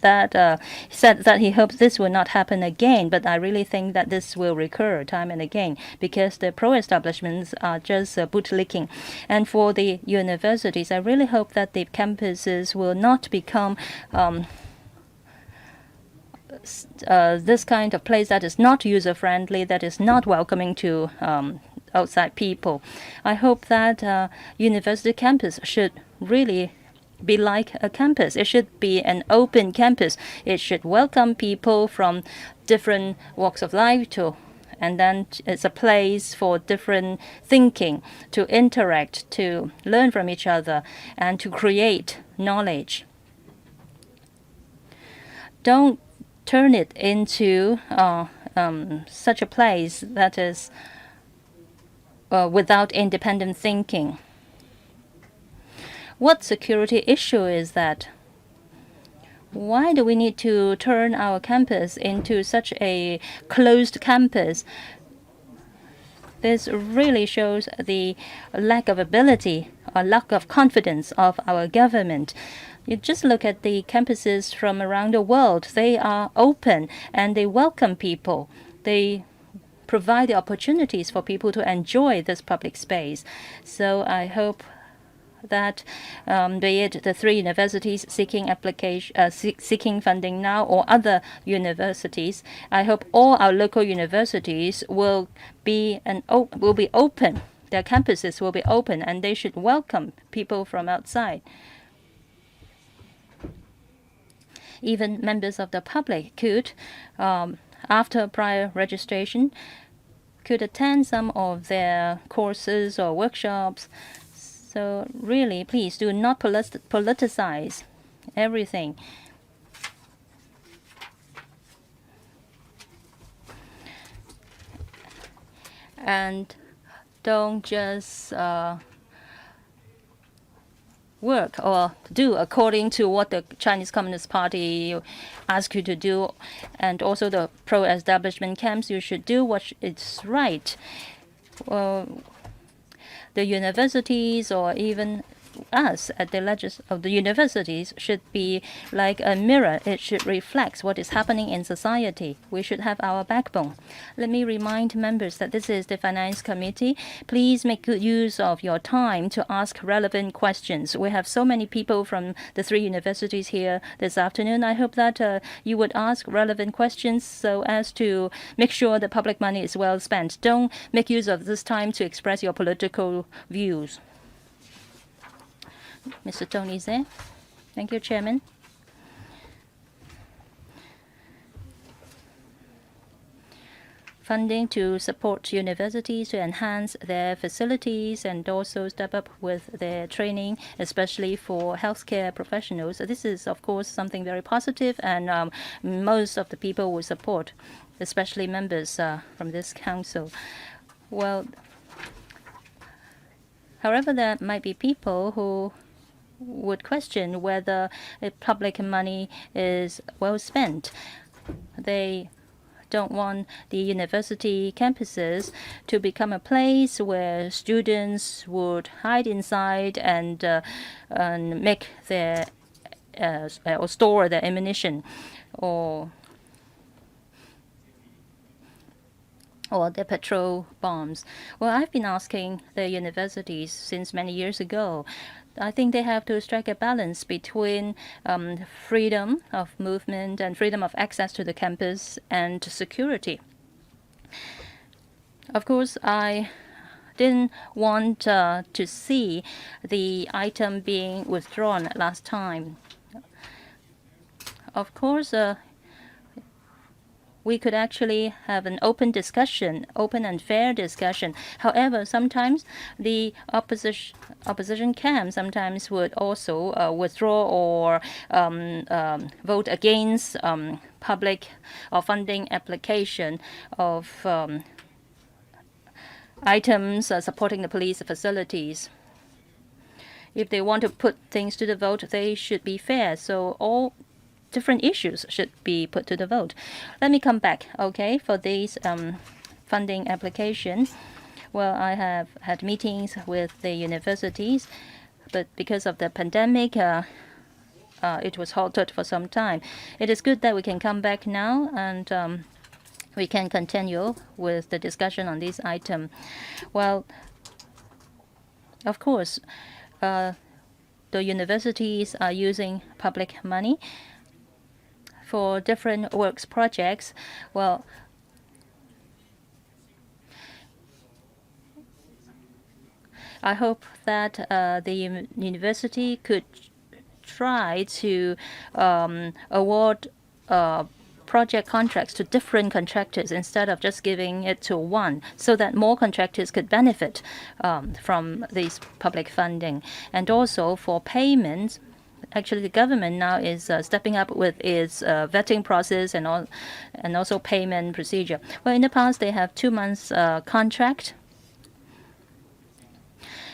that he hopes this will not happen again, but I really think that this will recur time and again because the pro-establishments are just bootlicking. And for the universities, I really hope that the campuses will not become this kind of place that is not user-friendly, that is not welcoming to outside people. I hope that university campus should really be like a campus. It should be an open campus. It should welcome people from different walks of life and then it's a place for different thinking, to interact, to learn from each other, and to create knowledge. Don't turn it into such a place that is without independent thinking. What security issue is that? Why do we need to turn our campus into such a closed campus? This really shows the lack of ability or lack of confidence of our government. You just look at the campuses from around the world. They are open and they welcome people. They provide the opportunities for people to enjoy this public space. So I hope that be it the 3 universities seeking seeking funding now or other universities, I hope all our local universities will be open. Their campuses will be open, and they should welcome people from outside. Even members of the public could, after prior registration, could attend some of their courses or workshops. So really, please do not politicize everything. And don't just work or do according to what the Chinese Communist Party asks you to do. And also the pro-establishment camps, you should do what is right. The universities or even us at the universities should be like a mirror. It should reflect what is happening in society. We should have our backbone. Let me remind members that this is the Finance Committee. Please make good use of your time to ask relevant questions. We have so many people from the 3 universities here this afternoon. I hope that you would ask relevant questions so as to make sure the public money is well spent. Don't make use of this time to express your political views. Mr. Tony Zhe. Thank you, Chairman. Funding to support universities to enhance their facilities and also step up with their training, especially for healthcare professionals. This is, of course, something very positive, and most of the people will support, especially members from this council. Well, however, there might be people who would question whether public money is well spent. They don't want the university campuses to become a place where students would hide inside and make their or store their ammunition or their petrol bombs. Well, I've been asking the universities since many years ago. I think they have to strike a balance between freedom of movement and freedom of access to the campus and security. Of course, I didn't want to see the item being withdrawn last time. Of course, we could actually have an open discussion, open and fair discussion. However, sometimes the opposition camp sometimes would also withdraw or vote against public or funding application of items supporting the police facilities. If they want to put things to the vote, they should be fair. So all different issues should be put to the vote. Let me come back, okay, for these funding application. Well, I have had meetings with the universities, but because of the pandemic, it was halted for some time. It is good that we can come back now and we can continue with the discussion on this item. Well, of course, the universities are using public money for different works projects. Well, I hope that the university could try to award project contracts to different contractors instead of just giving it to one, so that more contractors could benefit from this public funding. And also for payments, actually the government now is stepping up with its vetting process and also payment procedure. Well, in the past they have 2 months contract,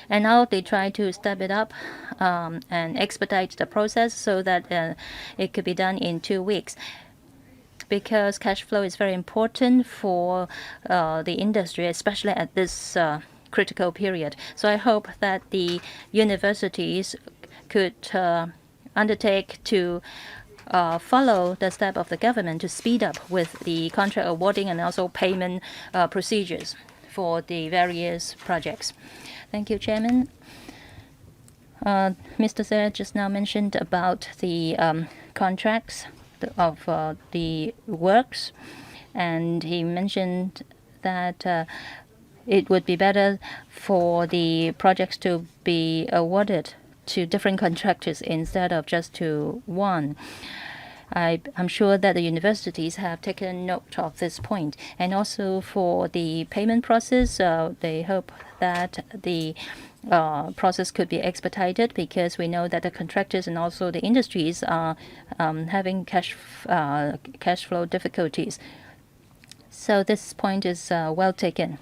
and now they try to step it up and expedite the process so that it could be done in 2 weeks. Because cash flow is very important for the industry, especially at this critical period. So I hope that the universities could undertake to follow the step of the government to speed up with the contract awarding and also payment procedures for the various projects. Thank you, Chairman. Mr. Tse just now mentioned about the contracts of the works, and he mentioned that it would be better for the projects to be awarded to different contractors instead of just to one. I'm sure that the universities have taken note of this point. And also for the payment process, they hope that the process could be expedited, because we know that the contractors and also the industries are having cash flow difficulties. So this point is well taken.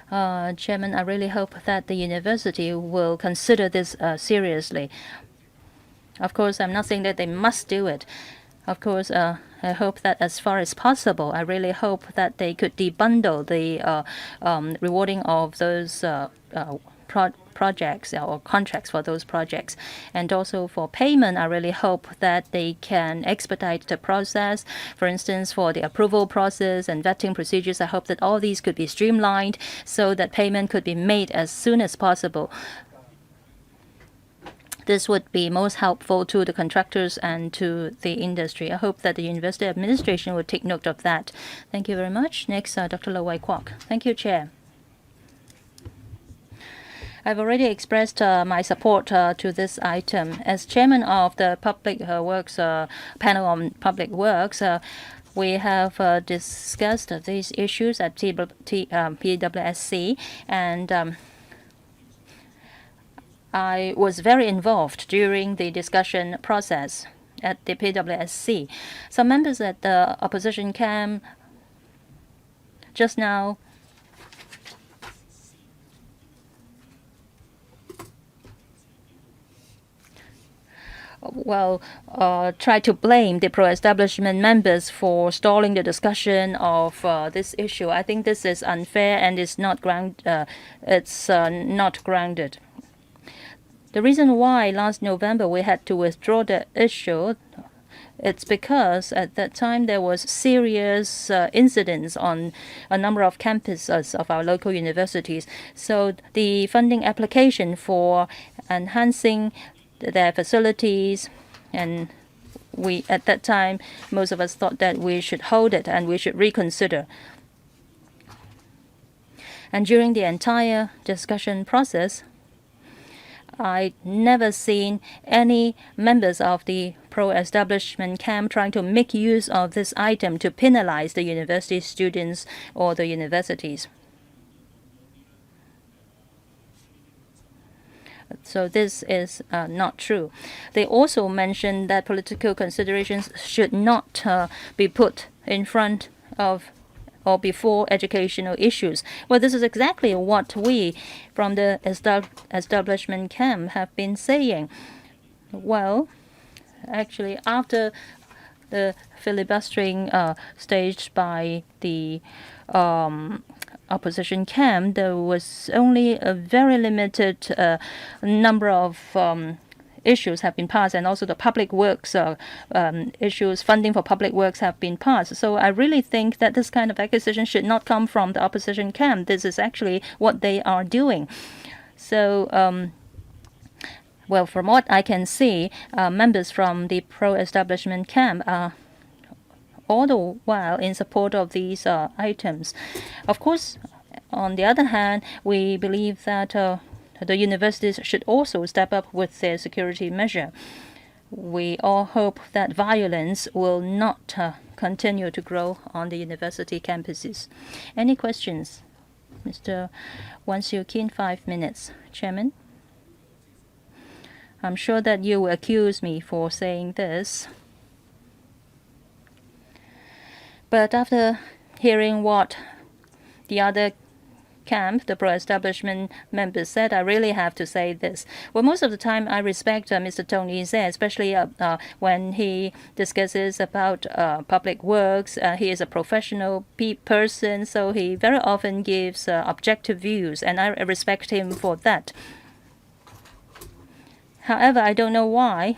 Chairman, I really hope that the university will consider this seriously. Of course, I'm not saying that they must do it. Of course, I hope that as far as possible, I really hope that they could debundle the rewarding of those projects or contracts for those projects. And also for payment, I really hope that they can expedite the process. For instance, for the approval process and vetting procedures, I hope that all these could be streamlined so that payment could be made as soon as possible. This would be most helpful to the contractors and to the industry. I hope that the university administration would take note of that. Thank you very much. Next, Dr. Low Wai Kwok. Thank you, Chair. I've already expressed my support to this item. As chairman of the Public Works panel on Public Works, we have discussed these issues at PWSC, and I was very involved during the discussion process at the PWSC. Some members at the opposition camp just now try to blame the pro-establishment members for stalling the discussion of this issue. I think this is unfair and is not grounded. The reason why last November we had to withdraw the issue, it's because at that time there was serious incidents on a number of campuses of our local universities. So the funding application for enhancing their facilities, and we at that time most of us thought that we should hold it and we should reconsider. And during the entire discussion process, I never seen any members of the pro-establishment camp trying to make use of this item to penalize the university students or the universities. So this is not true. They also mentioned that political considerations should not be put in front of or before educational issues. Well, this is exactly what we from the establishment camp have been saying. Well, actually, after the filibustering staged by the opposition camp, there was only a very limited number of issues have been passed, and also the public works issues, funding for public works have been passed. So I really think that this kind of accusation should not come from the opposition camp. This is actually what they are doing. So well, from what I can see, members from the pro-establishment camp are all the while in support of these items. Of course, on the other hand, we believe that the universities should also step up with their security measure. We all hope that violence will not continue to grow on the university campuses. Any questions? Mr. Wan Siu Kin, 5 minutes. Chairman, I'm sure that you will accuse me for saying this. But after hearing what the other camp, the pro-establishment members said, I really have to say this. Well, most of the time I respect Mr. Tony Zhe, especially when he discusses about public works. He is a professional person, so he very often gives objective views, and I respect him for that. However, I don't know why.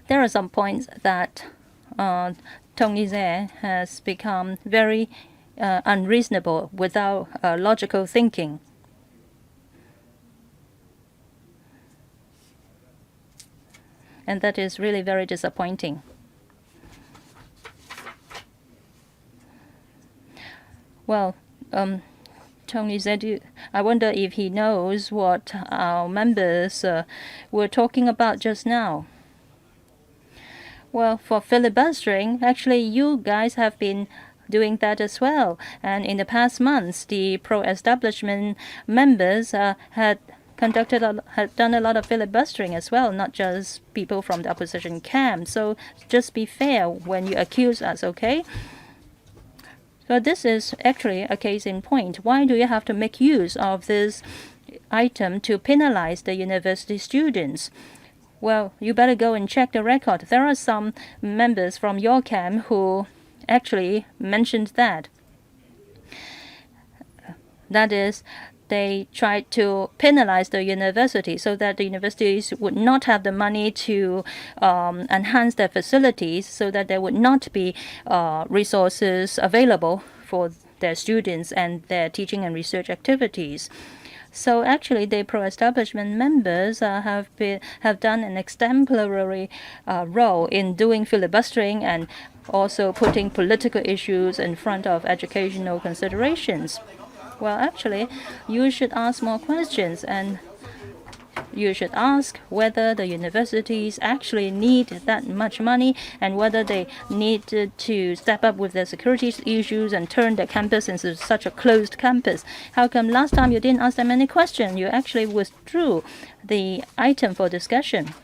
There are some points that Tony Zhe has become very unreasonable without logical thinking. And that is really very disappointing. Well, Tony Zhe, I wonder if he knows what our members were talking about just now. Well, for filibustering, actually you guys have been doing that as well. And in the past months, the pro-establishment members had done a lot of filibustering as well, not just people from the opposition camp. So just be fair when you accuse us, okay? So this is actually a case in point. Why do you have to make use of this item to penalize the university students? Well, you better go and check the record. There are some members from your camp who actually mentioned that. That is, they tried to penalize the university so that the universities would not have the money to enhance their facilities, so that there would not be resources available for their students and their teaching and research activities. So actually, the pro-establishment members have done an exemplary role in doing filibustering and also putting political issues in front of educational considerations. Well, actually, you should ask more questions, and you should ask whether the universities actually need that much money and whether they need to step up with their security issues and turn their campus into such a closed campus. How come last time you didn't ask them any question? You actually withdrew the item for discussion.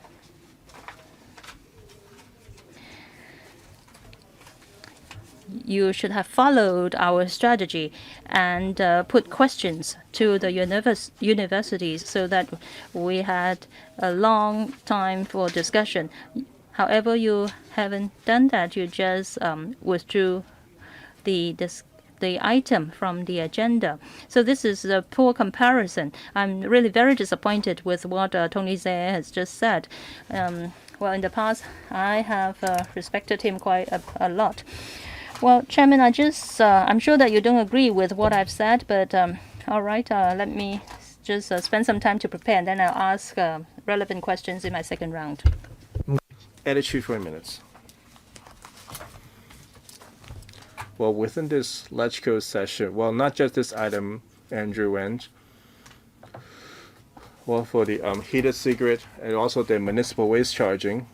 You should have followed our strategy and put questions to the universities so that we had a long time for discussion. However, you haven't done that. You just withdrew the the item from the agenda. So this is a poor comparison. I'm really very disappointed with what Tony Zhe has just said. Well, in the past, I have respected him quite a lot. Well, Chairman, I'm sure that you don't agree with what I've said, but all right, let me just spend some time to prepare, and then I'll ask relevant questions in my second round. Attitude for minutes. Well, within this LegCo session, well, not just this item, Andrew went. Well, for the heated cigarette and also the municipal waste charging.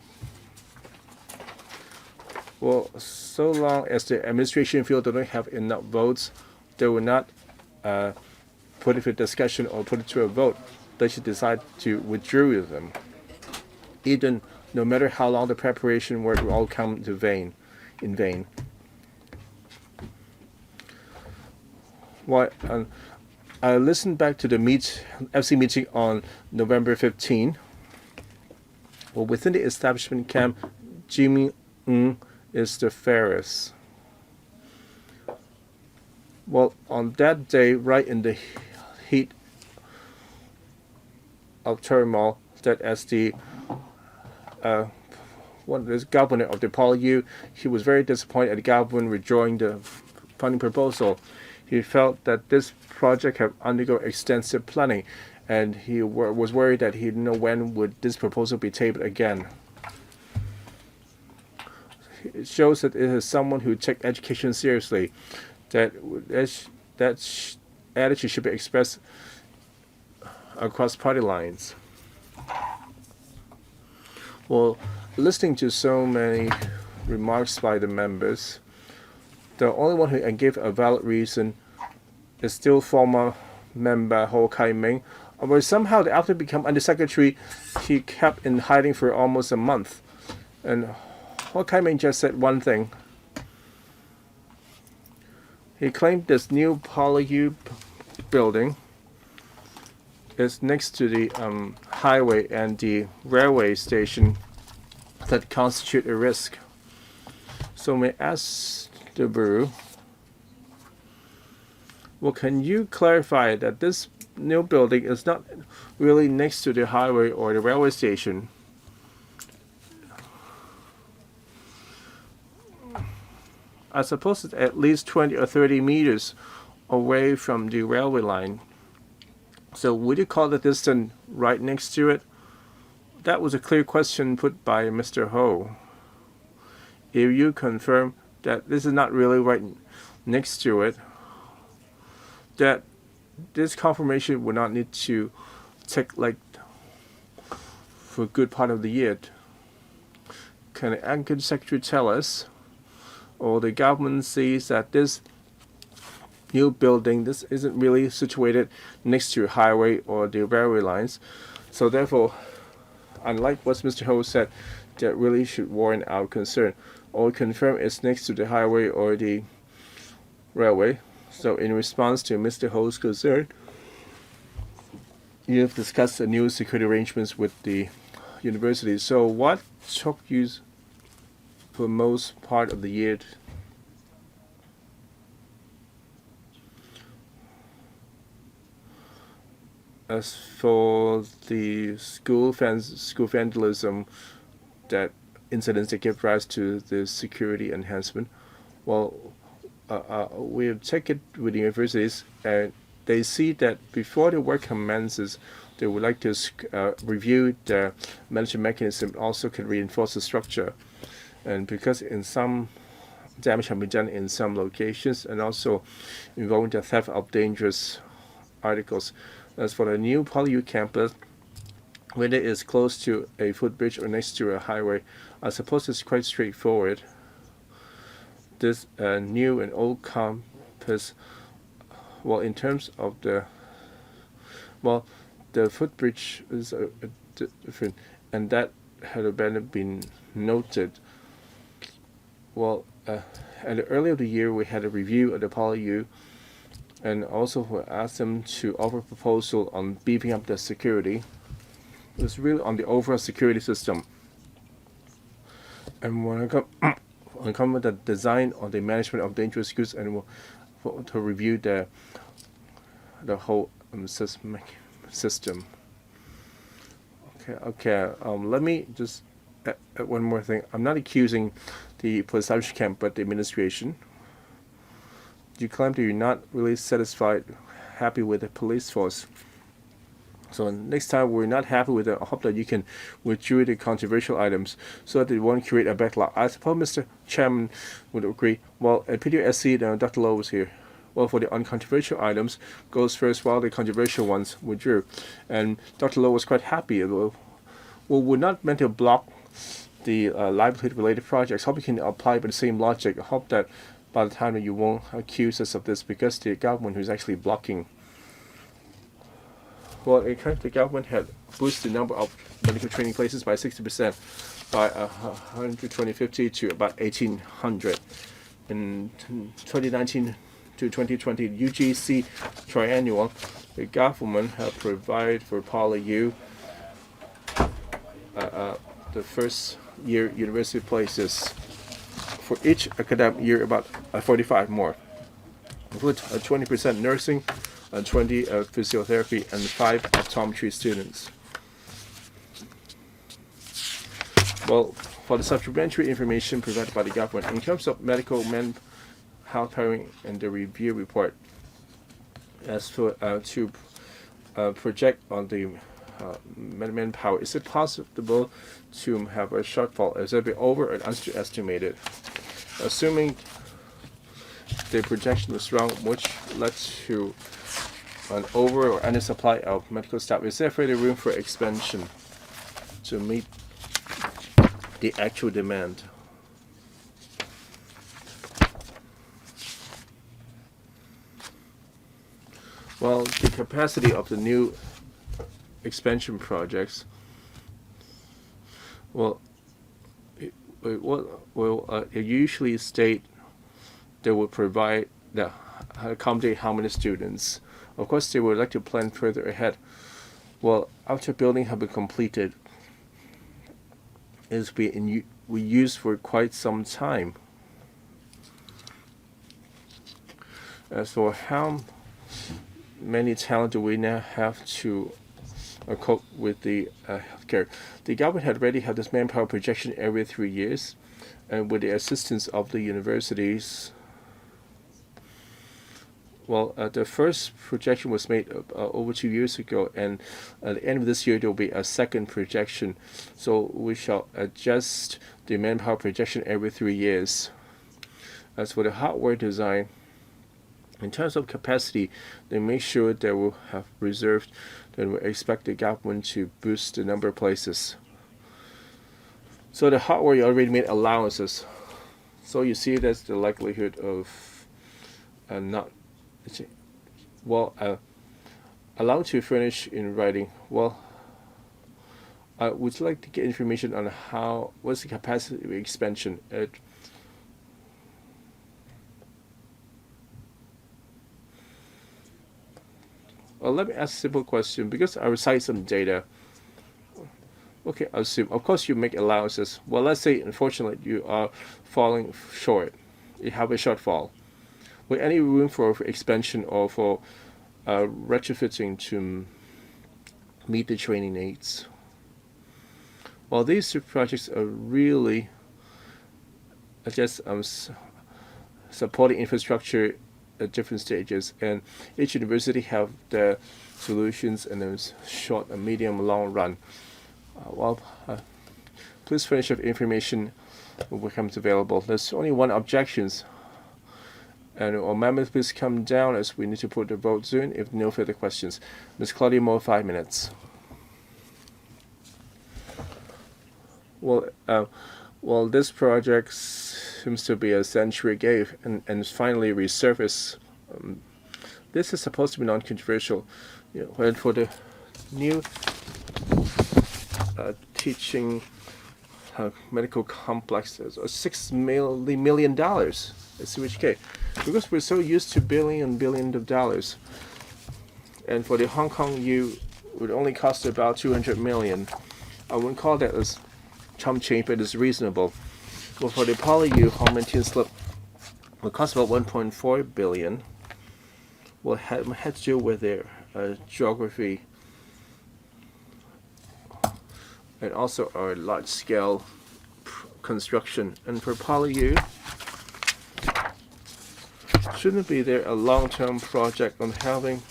Well, so long as the administration feel they don't have enough votes, they will not put it for discussion or put it to a vote. They should decide to withdraw them. Even no matter how long the preparation work will all come to in vain. Why? I listened back to the FC meeting on November 15. Well, within the establishment camp, Jimmy Ng is the fairest. Well, on that day, right in the heat of turmoil, that as the governor of the PWU, he was very disappointed at the government withdrawing the funding proposal. He felt that this project had undergone extensive planning, and he was worried that he didn't know when would this proposal be tabled again. It shows that it is someone who takes education seriously, that attitude should be expressed across party lines. Well, listening to so many remarks by the members, the only one who gave a valid reason is still former member Ho Kai-ming. But somehow, after becoming undersecretary, he kept in hiding for almost a month. And Ho Kai-ming just said one thing. He claimed this new PWU building is next to the highway and the railway station that constitute a risk. So may I ask the Bureau, well, can you clarify that this new building is not really next to the highway or the railway station? I suppose it's at least 20 or 30 meters away from the railway line. So would you call the distance right next to it? That was a clear question put by Mr. Ho. If you confirm that this is not really right next to it, that this confirmation would not need to take like for a good part of the year. Can the Anchor Secretary tell us, or the government sees that this new building, this isn't really situated next to a highway or the railway lines, so therefore, unlike what Mr. Ho said, that really should warrant our concern, or confirm it's next to the highway or the railway. So in response to Mr. Ho's concern, you have discussed the new security arrangements with the university. So what took you for most part of the year? As for the school vandalism, that incidents that give rise to the security enhancement, well, we have checked it with the universities, and they see that before the work commences, they would like to review the management mechanism, also can reinforce the structure. And because in some damage have been done in some locations, and also involving the theft of dangerous articles. As for the new PWU campus, whether it is close to a footbridge or next to a highway, I suppose it's quite straightforward. This new and old campus, well, in terms of the footbridge is different, and that had been noted. Well, at the early of the year, we had a review of the PWU, and also we asked them to offer a proposal on beefing up the security. It was really on the overall security system. And when I come with the design or the management of dangerous goods, and to review the whole system. Okay. Let me just add one more thing. I'm not accusing the police camp, but the administration. You claim that you're not really satisfied, happy with the police force. So next time we're not happy with it, I hope that you can withdraw the controversial items so that it won't create a backlog. I suppose Mr. Chairman would agree. Well, at PWSC, Dr. Low was here. Well, for the uncontroversial items, goes first while the controversial ones withdrew. And Dr. Low was quite happy. Well, we're not meant to block the livelihood-related projects. Hope you can apply the same logic. I hope that by the time that you won't accuse us of this because the government who's actually blocking. Well, the government had boosted the number of medical training places by 60% by 150 to about 1,800. In 2019 to 2020 UGC triennial, the government have provided for PolyU the first year university places for each academic year about 45 more, with 20% nursing, 20 physiotherapy, and 5 optometry students. Well, for the supplementary information provided by the government, in terms of medical health pairing and the review report, as for to project on the manpower, is it possible to have a shortfall? Is it be over or underestimated? Assuming the projection was wrong, which led to an over or under supply of medical staff, is there further room for expansion to meet the actual demand? Well, the capacity of the new expansion projects, it usually state they will provide the accommodate how many students. Of course, they would like to plan further ahead. Well, after building have been completed, it's been we used for quite some time. As for how many talent do we now have to cope with the healthcare? The government had already had this manpower projection every 3 years, and with the assistance of the universities. Well, the first projection was made over 2 years ago, and at the end of this year there will be a second projection. So we shall adjust the manpower projection every 3 years. As for the hardware design, in terms of capacity, they make sure they will have reserved. Then we expect the government to boost the number of places. So the hardware you already made allowances. So you see that's the likelihood of not. Well, allowed to furnish in writing. Well, I would like to get information on what's the capacity expansion at. Well, let me ask a simple question because I recite some data. Okay, I assume. Of course, you make allowances. Well, let's say, unfortunately, you are falling short. You have a shortfall. With any room for expansion or for retrofitting to meet the training needs? Well, these two projects are really just supporting infrastructure at different stages, and each university have their solutions in the short, medium, long run. Please finish up information when it becomes available. There's only one objections. And all members, please come down as we need to put the vote soon if no further questions. Ms. Claudia Moore, 5 minutes. Well, this project seems to be a century gave and finally resurface. This is supposed to be non-controversial. When for the new teaching medical complex, $6 million at SUBCOMMITTee. Because we're so used to billion of dollars, and for the Hong Kong U would only cost about 200 million. I wouldn't call that as chump change, but it's reasonable. Well, for the PolyU Hong Maintain slip would cost about 1.4 billion. had to do with their geography and also our large-scale construction. And for PolyU, shouldn't be there a long-term project on having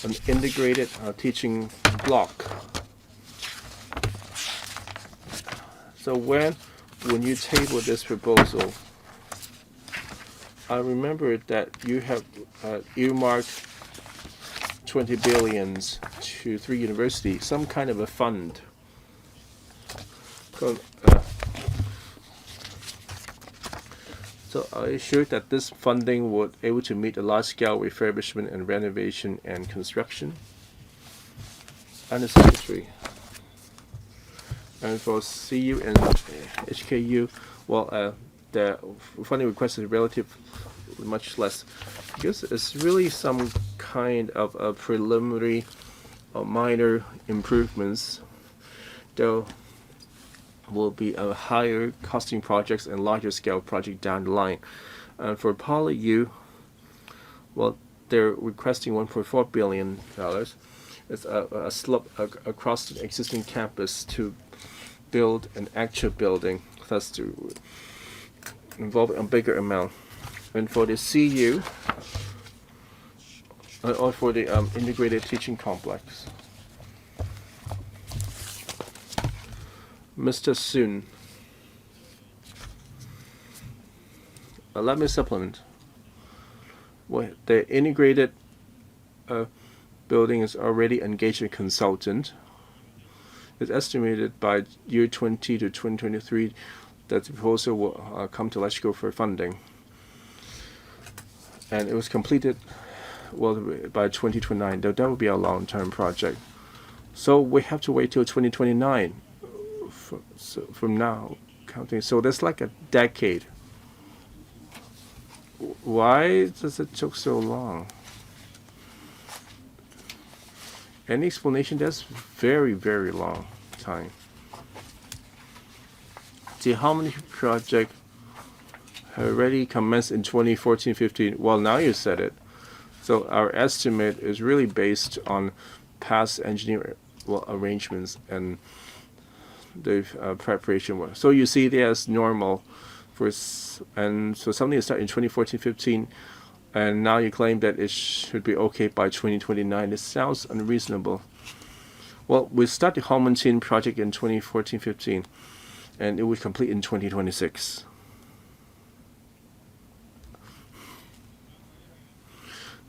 an integrated teaching block? So when you table this proposal, I remember that you have earmarked 20 billions to 3 universities, some kind of a fund. So are you sure that this funding would able to meet a large-scale refurbishment and renovation and construction? Under Secretary. And for CU and HKU, well, the funding request is relatively much less because it's really some kind of a preliminary or minor improvements. There will be a higher costing projects and larger scale project down the line. And for PolyU, well, they're requesting $1.4 billion. It's a slope across the existing campus to build an actual building, thus to involve a bigger amount. And for the CU, or for the integrated teaching complex, Mr. Soon, let me supplement. Well, the integrated building is already engaged a consultant. It's estimated by year 20 to 2023 that the proposal will come to LegCo for funding. And it was completed well by 2029. That will be a long-term project. So we have to wait till 2029 from now counting. So that's like a decade. Why does it take so long? Any explanation? That's very, very long time. The Harmony project already commenced in 2014-15. Well, now you said it. So our estimate is really based on past engineering arrangements and the preparation work. So you see there's normal and so something is started in 2014-15. And now you claim that it should be okay by 2029. It sounds unreasonable. Well, we started the Harmony project in 2014-15, and it will complete in 2026.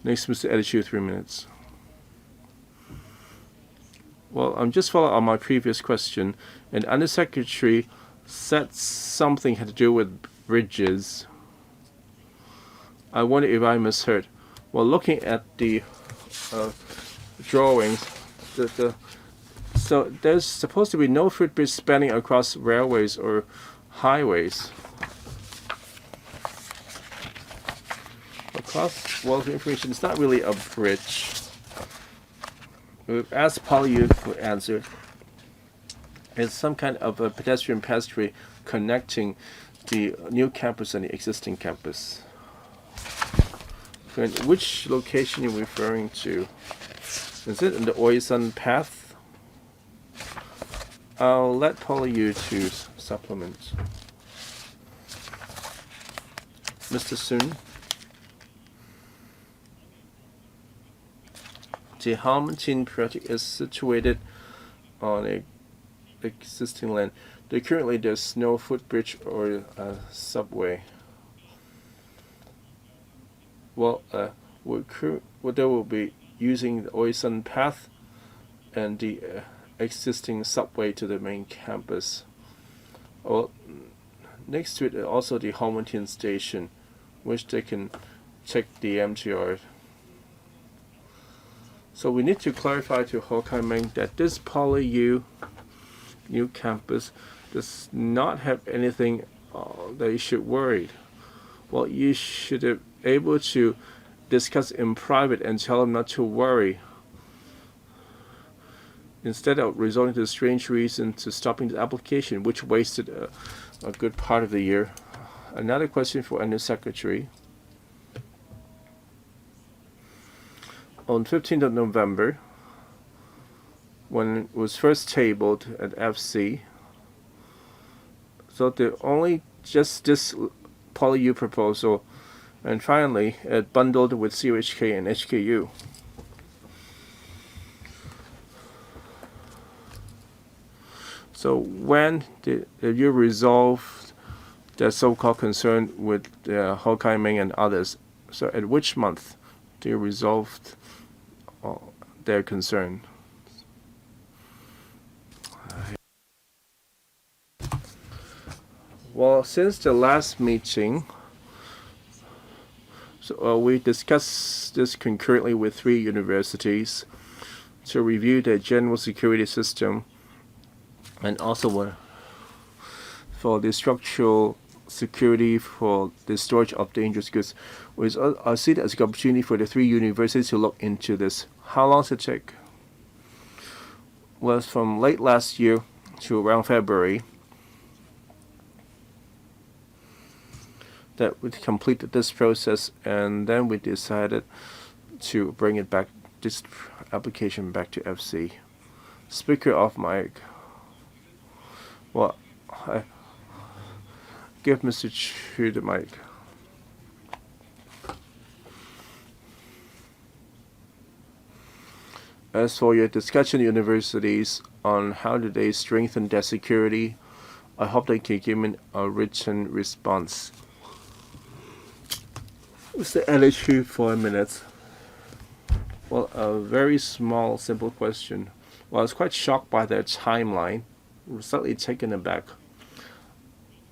Next, Mr. Editor, 3 minutes. Well, I'm just following on my previous question, and Undersecretary said something had to do with bridges. I wonder if I misheard. Well, looking at the drawings, so there's supposed to be no footbridge spanning across railways or highways. Across wealth information, it's not really a bridge. We've asked PolyU for answer. It's some kind of a pedestrian pathway connecting the new campus and the existing campus. And which location are you referring to? Is it in the Oisun path? I'll let PolyU to supplement. Mr. Soon. The Harmony project is situated on a existing land. Currently there's no footbridge or subway. Well, they will be using the Oisun path and the existing subway to the main campus. Well, next to it also the Harmony station, which they can take the MTR. So we need to clarify to Hokkaido that this PolyU new campus does not have anything that you should worry. Well, you should have able to discuss in private and tell them not to worry, instead of resorting to a strange reason to stopping the application, which wasted a good part of the year. Another question for Undersecretary. on 15th of November, when it was first tabled at FC, so the only just this PolyU proposal, and finally it bundled with CUHK and HKU. So when did you resolve the so-called concern with Hokkaido Ming and others? So at which month do you resolve their concern? Well, since the last meeting, so we discussed this concurrently with 3 universities to review their general security system and also for the structural security for the storage of dangerous goods. I see that as an opportunity for the 3 universities to look into this. How long does it take? Well, from late last year to around February that we completed this process, and then we decided to bring it back, this application back to FC. Speaker off mic. Well, I give Mr. Chu the mic. As for your discussion universities on how do they strengthen their security, I hope they can give me a written response. What's the attitude for a minute? Well, a very small, simple question. Well, I was quite shocked by their timeline. I was slightly taken aback.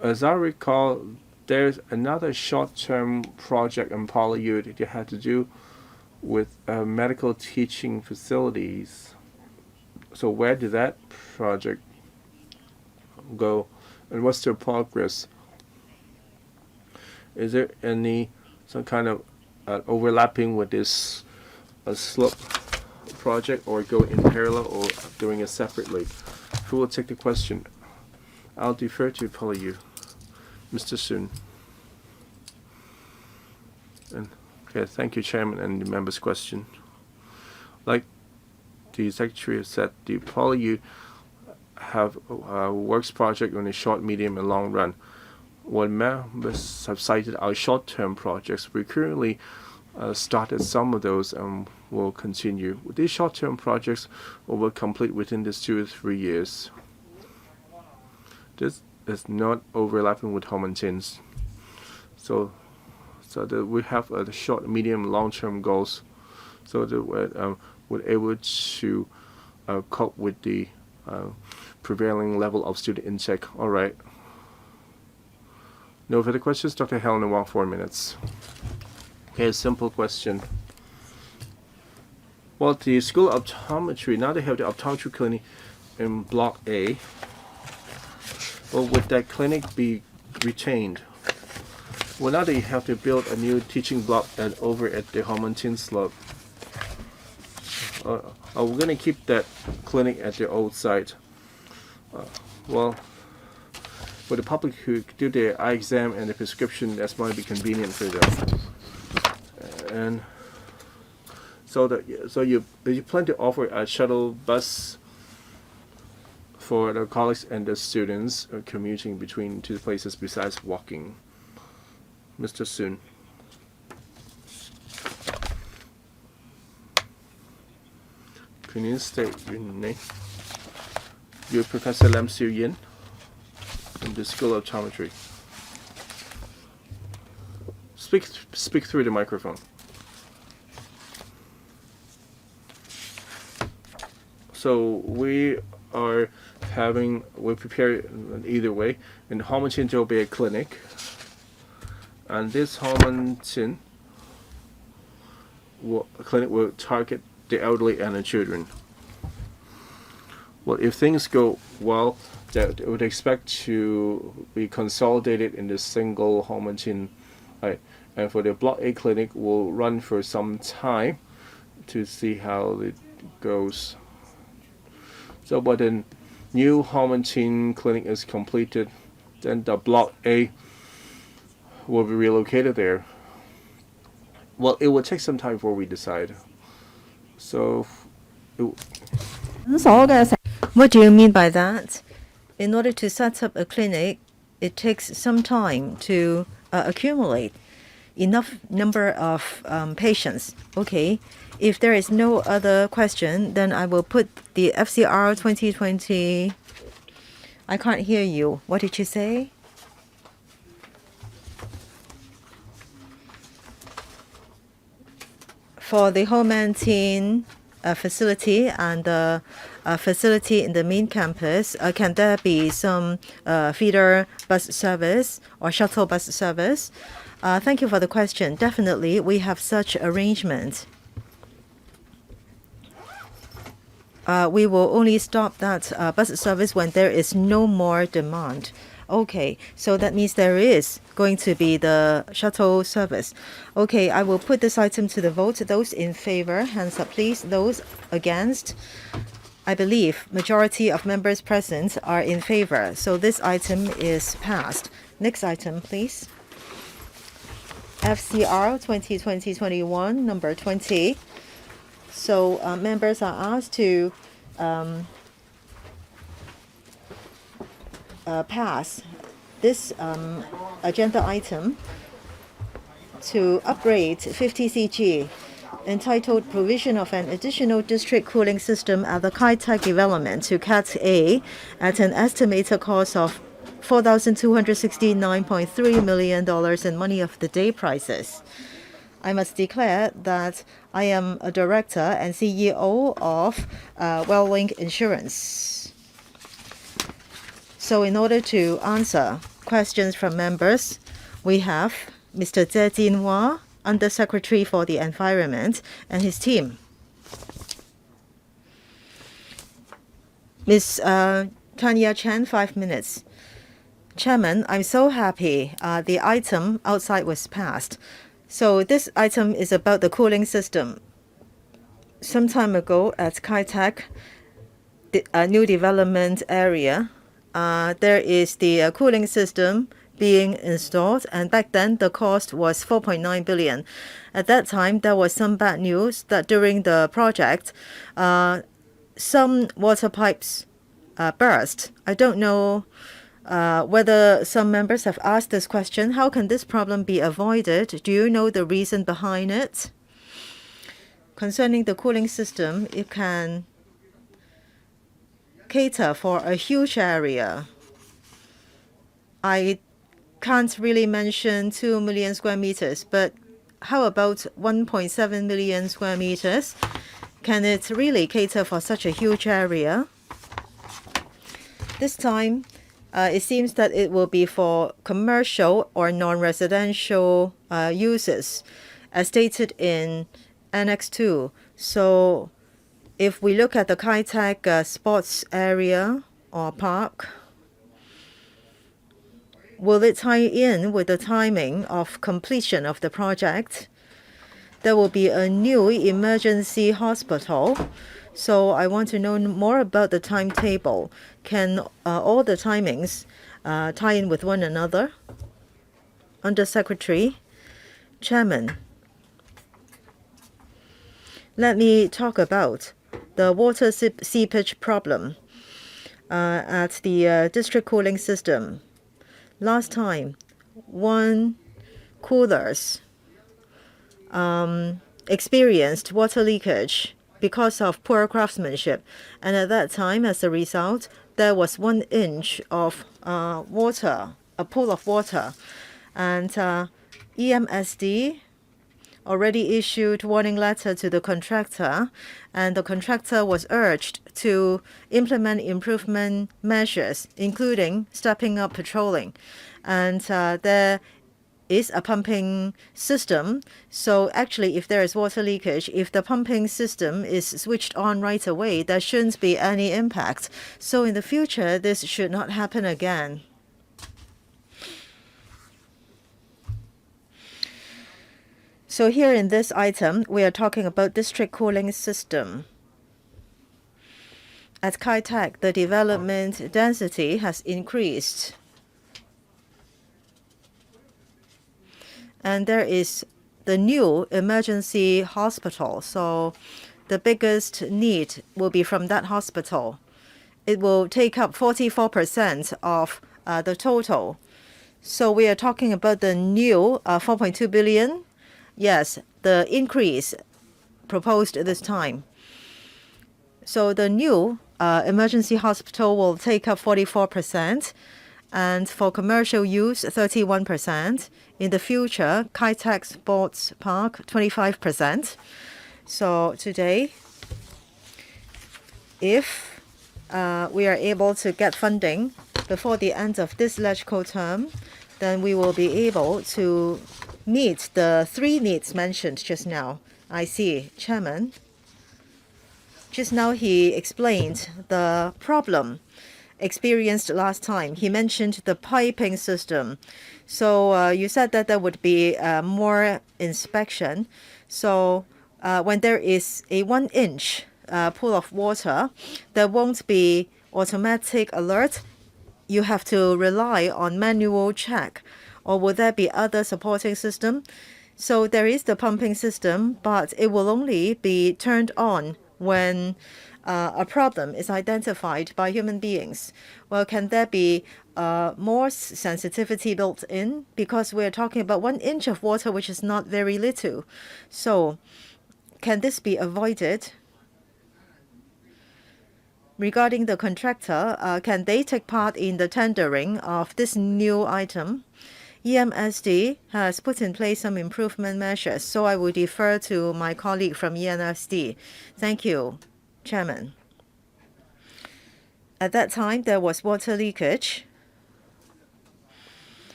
As I recall, there's another short-term project in PolyU that you had to do with medical teaching facilities. So where did that project go, and what's their progress? Is there any some kind of overlapping with this slope project, or go in parallel, or doing it separately? Who will take the question? I'll defer to PolyU. Mr. Sun. And okay, thank you, Chairman, and the member's question. Like the Secretary said, the PolyU have a works project on the short, medium, and long run. When members have cited our short-term projects, we currently started some of those and will continue. These short-term projects will complete within this 2 or 3 years. This is not overlapping with Homentins. So that we have the short, medium, long-term goals, so that we're able to cope with the prevailing level of student intake. All right. No further questions? Dr. Helen Wong, 4 minutes. Okay, a simple question. Well, the School of Optometry, now they have the optometry clinic in Block A. Well, would that clinic be retained? Well, now they have to build a new teaching block over at the Homentin slope. Are we going to keep that clinic at the old site? Well, for the public who do their eye exam and the prescription, that's might be convenient for them. And so you plan to offer a shuttle bus for the colleagues and the students commuting between 2 places besides walking. Mr. Sun. Can you state your name? You're Professor Lam Siu Yin from the School of Optometry. Speak through the microphone. So we prepare either way. In Homentin there will be a clinic, and this Homentin clinic will target the elderly and the children. Well, if things go well, that would expect to be consolidated in the single Homentin, right? And for the Block A clinic, will run for some time to see how it goes. So, but the new Homentin clinic is completed, then the Block A will be relocated there. Well, it will take some time before we decide. So What do you mean by that? In order to set up a clinic, it takes some time to accumulate enough number of patients. Okay, if there is no other question, then I will put the FCR 2020. I can't hear you. What did you say? For the home maintain facility and the facility in the main campus, can there be some feeder bus service or shuttle bus service? Thank you for the question. Definitely, we have such arrangement. We will only stop that bus service when there is no more demand. Okay, so that means there is going to be the shuttle service. Okay, I will put this item to the vote. Those in favor, hands up please. Those against, I believe majority of members present are in favor. So this item is passed. Next item, please. FCR 2020-21, number 20. So members are asked to pass this agenda item to upgrade 50 CG, entitled Provision of an Additional District Cooling System at the Kai Tak Development to Cat A at an estimated cost of $4,269.3 million in money of the day prices. I must declare that I am a director and CEO of WellLink Insurance. So in order to answer questions from members, we have Mr. Zhe Jinhua, Under Secretary for the Environment, and his team. Ms. Tanya Chen, 5 minutes. Chairman, I'm so happy the item outside was passed. So this item is about the cooling system. Some time ago at Kai Tak, the new development area, there is the cooling system being installed, and back then the cost was 4.9 billion. At that time, there was some bad news that during the project, some water pipes burst. I don't know whether some members have asked this question. How can this problem be avoided? Do you know the reason behind it? Concerning the cooling system, it can cater for a huge area. I can't really mention 2 million square meters, but how about 1.7 million square meters? Can it really cater for such a huge area? This time, it seems that it will be for commercial or non-residential uses, as stated in Annex 2. So if we look at the Kai Tak sports area or park, will it tie in with the timing of completion of the project? There will be a new emergency hospital. So I want to know more about the timetable. Can all the timings tie in with one another? Under Secretary, Chairman, let me talk about the water seepage problem at the district cooling system. Last time, one coolers experienced water leakage because of poor craftsmanship, and at that time, as a result, there was 1 inch of water, a pool of water, and EMSD already issued warning letter to the contractor, and the contractor was urged to implement improvement measures, including stepping up patrolling. And there is a pumping system. So actually, if there is water leakage, if the pumping system is switched on right away, there shouldn't be any impact. So in the future, this should not happen again. So here in this item, we are talking about district cooling system. At Kai Tak, the development density has increased. And there is the new emergency hospital. So the biggest need will be from that hospital. It will take up 44% of the total. So we are talking about the new 4.2 billion. Yes, the increase proposed this time. So the new emergency hospital will take up 44%, and for commercial use, 31%. In the future, Kai Tak Sports Park, 25%. So today, if we are able to get funding before the end of this legislative term, then we will be able to meet the 3 needs mentioned just now. I see, Chairman. Just now he explained the problem experienced last time. He mentioned the piping system. So you said that there would be more inspection. So when there is a 1-inch pool of water, there won't be automatic alert. You have to rely on manual check. Or will there be other supporting system? So there is the pumping system, but it will only be turned on when a problem is identified by human beings. Well, can there be more sensitivity built in? Because we're talking about 1 inch of water, which is not very little. So can this be avoided? Regarding the contractor, can they take part in the tendering of this new item? EMSD has put in place some improvement measures, so I will defer to my colleague from ENFD. Thank you, Chairman. At that time, there was water leakage.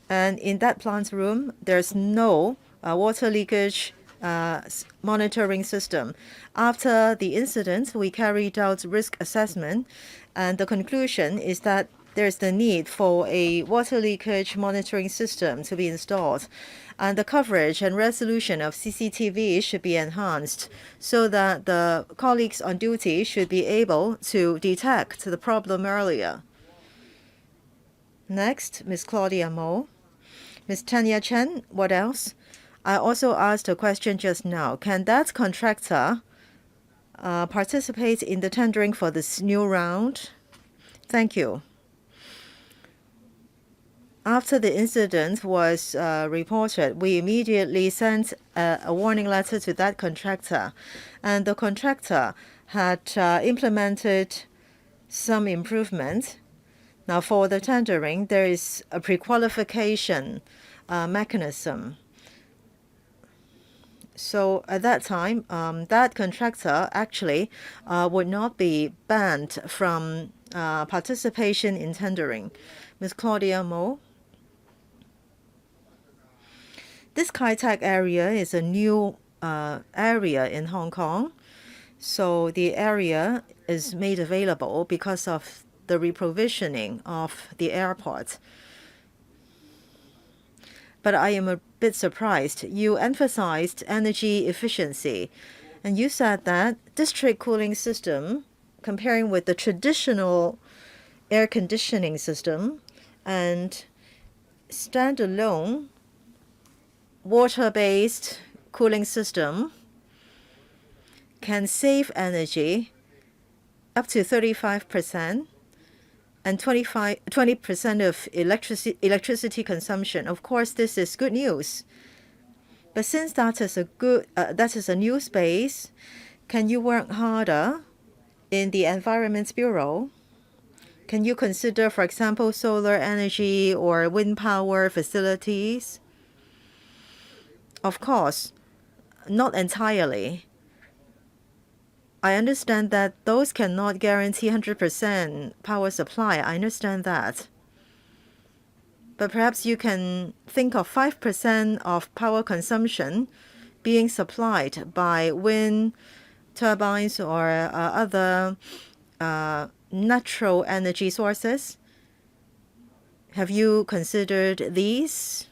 And in that plant room, there's no water leakage monitoring system. After the incident, we carried out risk assessment, and the conclusion is that there's the need for a water leakage monitoring system to be installed. And the coverage and resolution of CCTV should be enhanced so that the colleagues on duty should be able to detect the problem earlier. Next, Ms. Claudia Mo. Ms. Tanya Chen, what else? I also asked a question just now. Can that contractor participate in the tendering for this new round? Thank you. After the incident was reported, we immediately sent a warning letter to that contractor. And the contractor had implemented some improvement. Now, for the tendering, there is a pre-qualification mechanism. So at that time, that contractor actually would not be banned from participation in tendering. Ms. Claudia Mo. This Kai Tak area is a new area in Hong Kong. So the area is made available because of the reprovisioning of the airport. But I am a bit surprised. You emphasized energy efficiency, and you said that district cooling system, comparing with the traditional air conditioning system and standalone water-based cooling system, can save energy up to 35% and 20% of electricity consumption. Of course, this is good news. But since that is a new space, can you work harder in the Environment Bureau? Can you consider, for example, solar energy or wind power facilities? Of course, not entirely. I understand that those cannot guarantee 100% power supply. I understand that. But perhaps you can think of 5% of power consumption being supplied by wind turbines or other natural energy sources. Have you considered these?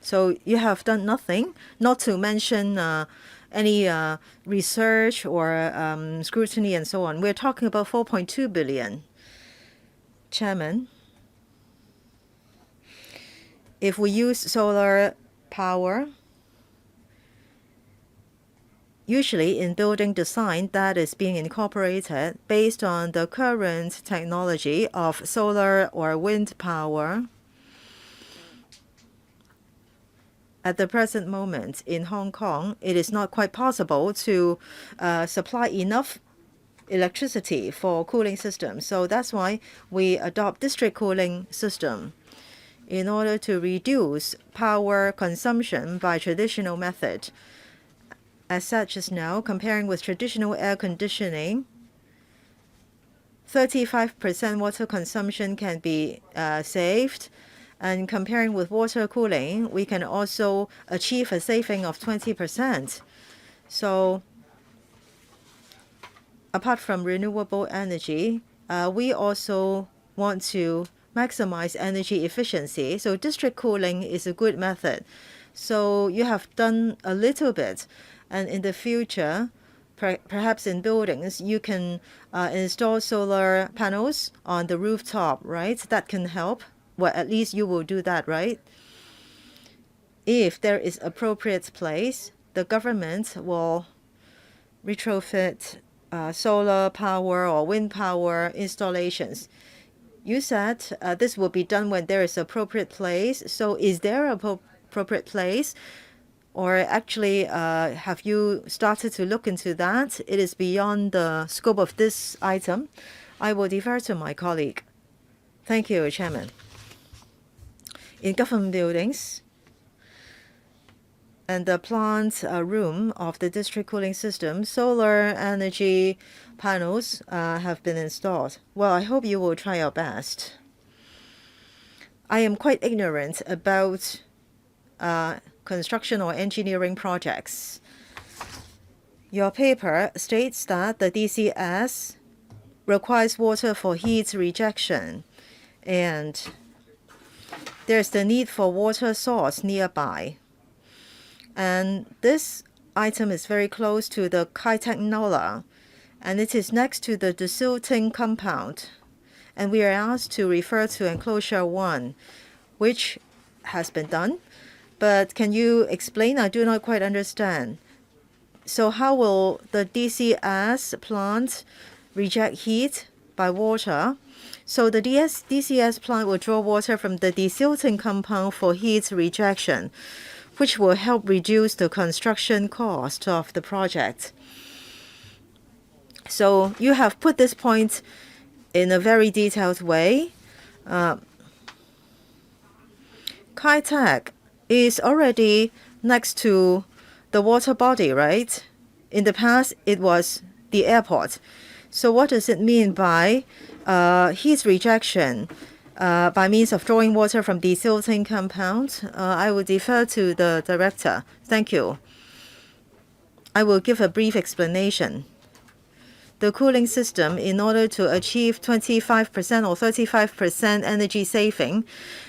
So you have done nothing, not to mention any research or scrutiny and so on. We're talking about 4.2 billion. Chairman, if we use solar power, usually in building design that is being incorporated based on the current technology of solar or wind power, at the present moment in Hong Kong, it is not quite possible to supply enough electricity for cooling systems. So that's why we adopt district cooling system in order to reduce power consumption by traditional method. As such as now, comparing with traditional air conditioning, 35% water consumption can be saved. And comparing with water cooling, we can also achieve a saving of 20%. So apart from renewable energy, we also want to maximize energy efficiency. So district cooling is a good method. So you have done a little bit. And in the future, perhaps in buildings, you can install solar panels on the rooftop, right? That can help. Well, at least you will do that, right? If there is appropriate place, the government will retrofit solar power or wind power installations. You said this will be done when there is appropriate place. So is there an appropriate place? Or actually, have you started to look into that? It is beyond the scope of this item. I will defer to my colleague. Thank you, Chairman. In government buildings and the plant room of the district cooling system, solar energy panels have been installed. Well, I hope you will try your best. I am quite ignorant about construction or engineering projects. Your paper states that the DCS requires water for heat rejection, and there's the need for water source nearby. And this item is very close to the Kai-Tak Nola, and it is next to the desilting compound. And we are asked to refer to enclosure 1, which has been done. But can you explain? I do not quite understand. So how will the DCS plant reject heat by water? So the DCS plant will draw water from the desilting compound for heat rejection, which will help reduce the construction cost of the project. So you have put this point in a very detailed way. Kai-Tak is already next to the water body, right? In the past, it was the airport. So what does it mean by heat rejection by means of drawing water from desilting compound? I will defer to the director. Thank you. I will give a brief explanation. The cooling system, in order to achieve 25% or 35% energy saving,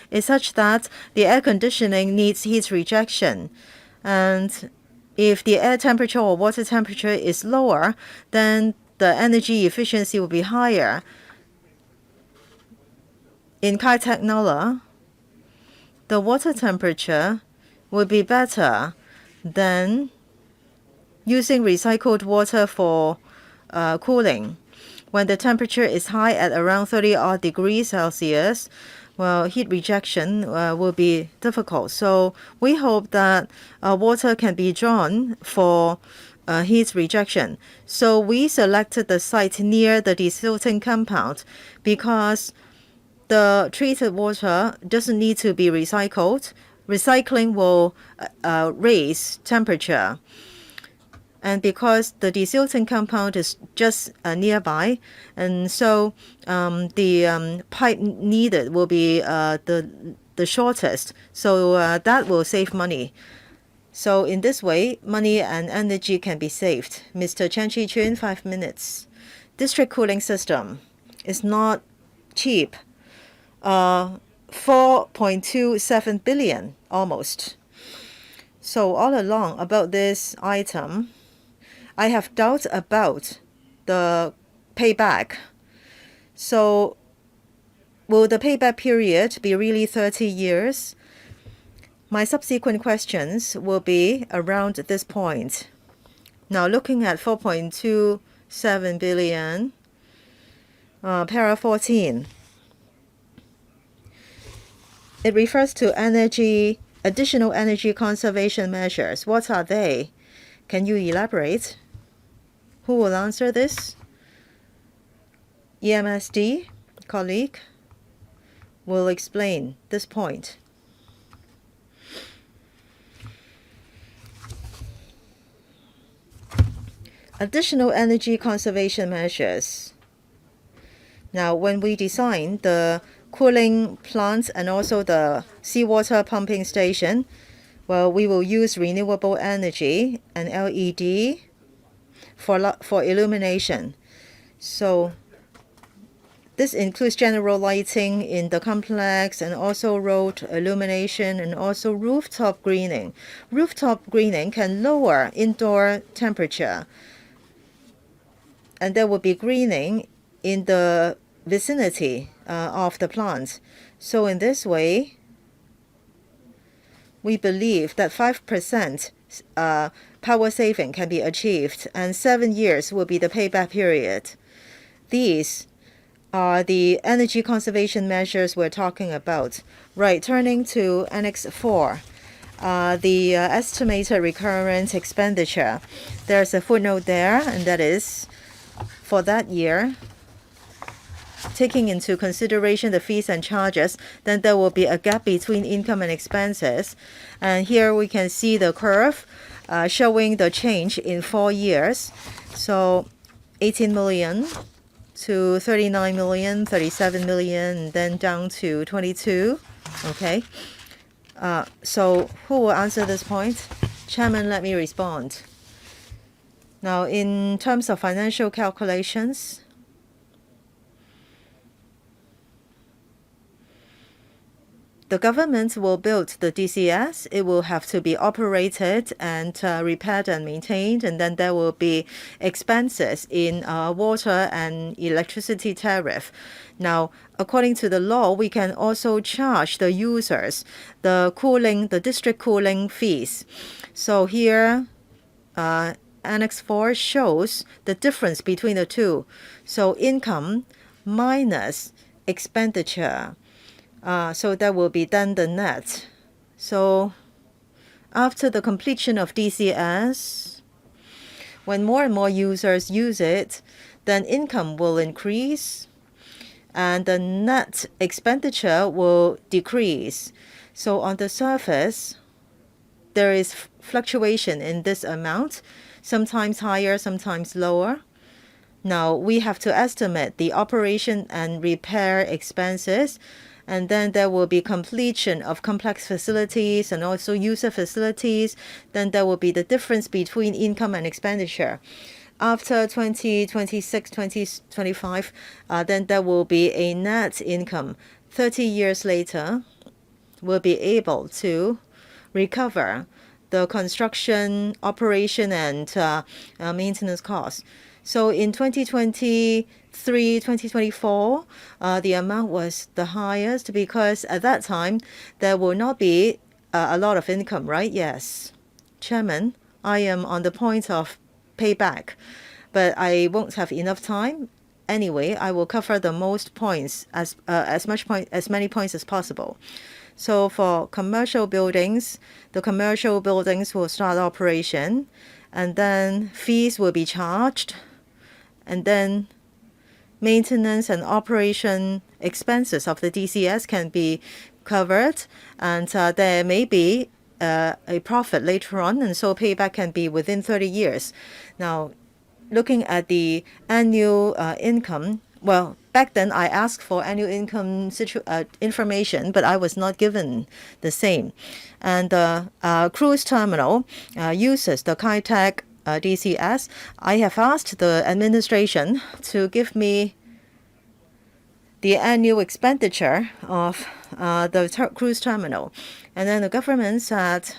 is such that the air conditioning needs heat rejection. And if the air temperature or water temperature is lower, then the energy efficiency will be higher. In Kai-Tak Nola, the water temperature will be better than using recycled water for cooling. When the temperature is high at around 30-odd degrees Celsius, well, heat rejection will be difficult. So we hope that water can be drawn for heat rejection. So we selected the site near the desilting compound because the treated water doesn't need to be recycled. Recycling will raise temperature. And because the desilting compound is just nearby, and so the pipe needed will be the shortest. So that will save money. So in this way, money and energy can be saved. Mr. Chen Chi-chun, 5 minutes. District cooling system is not cheap. 4.27 billion almost. So all along about this item, I have doubts about the payback. So will the payback period be really 30 years? My subsequent questions will be around this point. Now, looking at 4.27 billion, para 14. It refers to additional energy conservation measures. What are they? Can you elaborate? Who will answer this? EMSD colleague will explain this point. Additional energy conservation measures. Now, when we design the cooling plants and also the seawater pumping station, well, we will use renewable energy and LED for illumination. So this includes general lighting in the complex and also road illumination and also rooftop greening. Rooftop greening can lower indoor temperature, and there will be greening in the vicinity of the plants. So in this way, we believe that 5% power saving can be achieved, and 7 years will be the payback period. These are the energy conservation measures we're talking about. Right, turning to Annex 4, the estimated recurrent expenditure. There's a footnote there, and that is for that year, taking into consideration the fees and charges, then there will be a gap between income and expenses. And here we can see the curve showing the change in 4 years. So 18 million to 39 million, 37 million, and then down to 22. Okay. So who will answer this point? Chairman, let me respond. Now, in terms of financial calculations, the government will build the DCS. It will have to be operated and repaired and maintained, and then there will be expenses in water and electricity tariff. Now, according to the law, we can also charge the users the district cooling fees. So here, Annex 4 shows the difference between the two. So income minus expenditure. So that will be then the net. So after the completion of DCS, when more and more users use it, then income will increase and the net expenditure will decrease. So on the surface, there is fluctuation in this amount, sometimes higher, sometimes lower. Now we have to estimate the operation and repair expenses, and then there will be completion of complex facilities and also user facilities. Then there will be the difference between income and expenditure. After 2026, 2025, then there will be a net income. 30 years later, we'll be able to recover the construction, operation, and maintenance costs. So in 2023, 2024, the amount was the highest because at that time, there will not be a lot of income, right? Yes. Chairman, I am on the point of payback, but I won't have enough time. Anyway, I will cover the most points, as many points as possible. So for commercial buildings, the commercial buildings will start operation, and then fees will be charged, and then maintenance and operation expenses of the DCS can be covered, and there may be a profit later on, and so payback can be within 30 years. Now, looking at the annual income, well, back then I asked for annual income information, but I was not given the same. And the cruise terminal uses the Kai-Tak DCS. I have asked the administration to give me the annual expenditure of the cruise terminal. And then the government said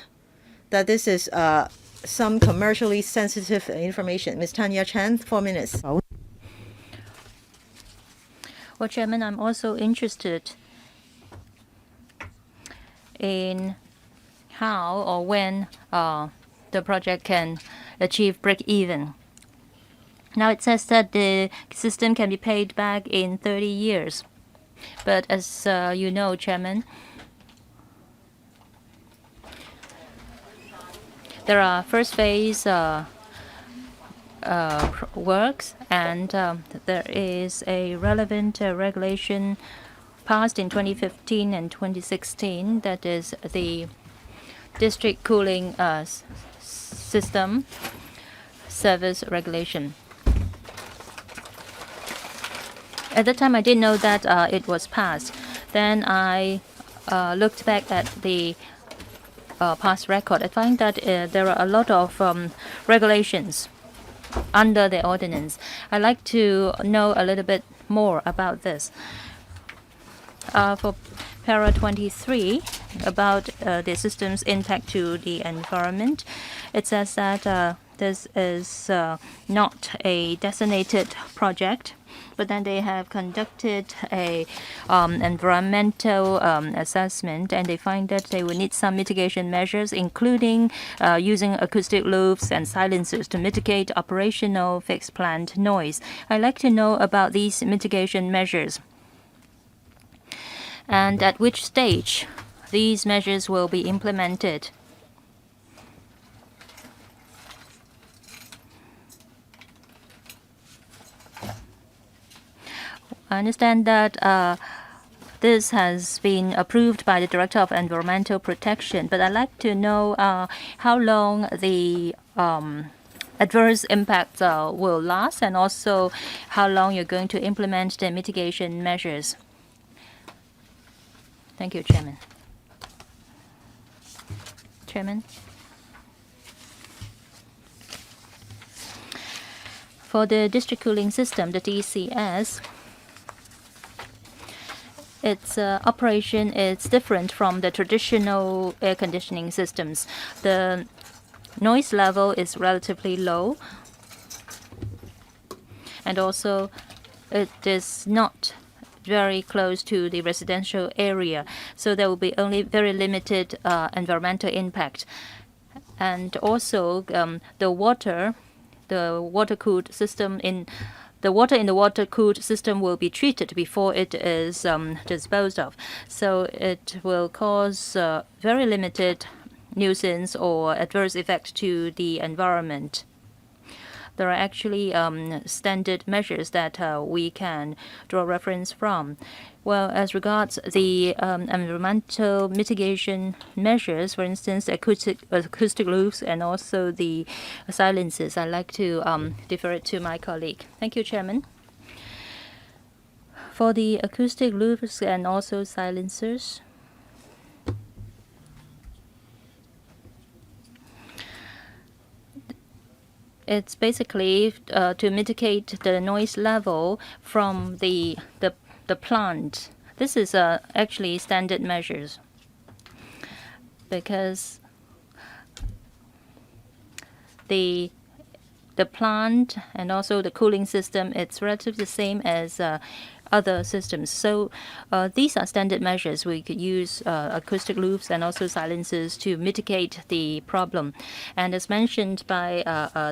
that this is some commercially sensitive information. Ms. Tanya Chan, 4 minutes. Well, Chairman, I'm also interested in how or when the project can achieve break-even. Now it says that the system can be paid back in 30 years. But as you know, Chairman, there are first phase works, and there is a relevant regulation passed in 2015 and 2016, that is the district cooling system service regulation. At the time, I didn't know that it was passed. Then I looked back at the past record. I find that there are a lot of regulations under the ordinance. I'd like to know a little bit more about this. For Para 23, about the system's impact to the environment, it says that this is not a designated project, but then they have conducted a environmental assessment, and they find that they will need some mitigation measures, including using acoustic loops and silencers to mitigate operational fixed plant noise. I'd like to know about these mitigation measures and at which stage these measures will be implemented. I understand that this has been approved by the Director of Environmental Protection, but I'd like to know how long the adverse impacts will last, and also how long you're going to implement the mitigation measures. Thank you, Chairman. Chairman. For the district cooling system, the DCS, its operation is different from the traditional air conditioning systems. The noise level is relatively low, and also it is not very close to the residential area, so there will be only very limited environmental impact. And also the water-cooled system the water in the water-cooled system will be treated before it is disposed of. So it will cause very limited nuisance or adverse effect to the environment. There are actually standard measures that we can draw reference from. Well, as regards the environmental mitigation measures, for instance, acoustic loops and also the silences, I'd like to defer it to my colleague. Thank you, Chairman. For the acoustic loops and also silencers, it's basically to mitigate the noise level from the plant. This is actually standard measures, because the plant and also the cooling system, it's relatively the same as other systems. So these are standard measures. We could use acoustic loops and also silencers to mitigate the problem. And as mentioned by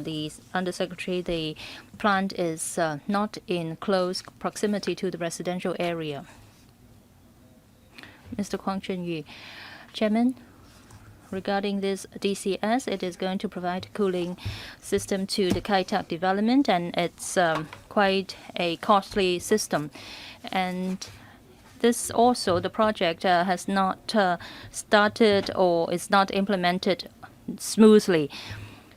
the Undersecretary, the plant is not in close proximity to the residential area. Mr. Kwang Chun-yu, Chairman, regarding this DCS, it is going to provide a cooling system to the Kai Tak development, and it's quite a costly system. And this also, the project has not started or is not implemented smoothly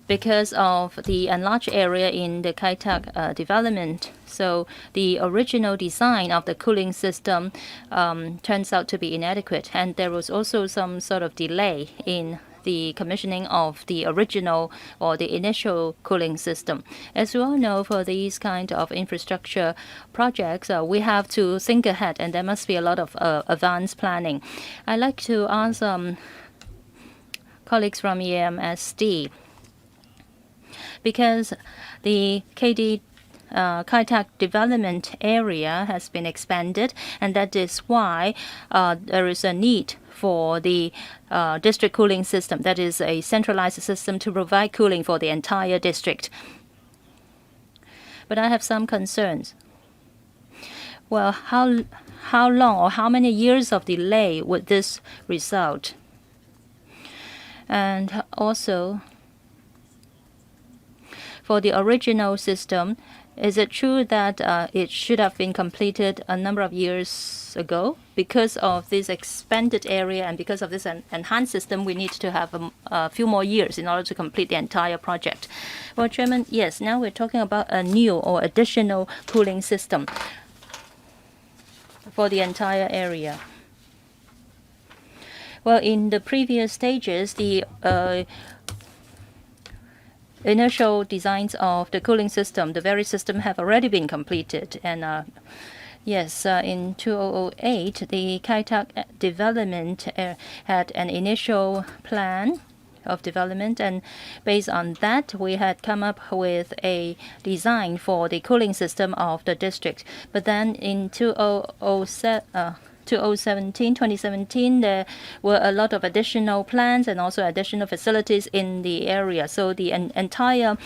because of the enlarged area in the Kai Tak development. So the original design of the cooling system turns out to be inadequate, and there was also some sort of delay in the commissioning of the original or the initial cooling system. As you all know, for these kind of infrastructure projects, we have to think ahead, and there must be a lot of advanced planning. I'd like to ask colleagues from EMSD, because the KD Kai Tak development area has been expanded, and that is why there is a need for the district cooling system. That is a centralized system to provide cooling for the entire district. But I have some concerns. Well, how long or how many years of delay would this result? And also, for the original system, is it true that it should have been completed a number of years ago? Because of this expanded area and because of this enhanced system, we need to have a few more years in order to complete the entire project. Well, Chairman, yes, now we're talking about a new or additional cooling system for the entire area. Well, in the previous stages, the initial designs of the cooling system, the very system, have already been completed. And yes, in 2008, the Kai Tak development had an initial plan of development, and based on that, we had come up with a design for the cooling system of the district. But then in 2017, there were a lot of additional plans and also additional facilities in the area. So the entire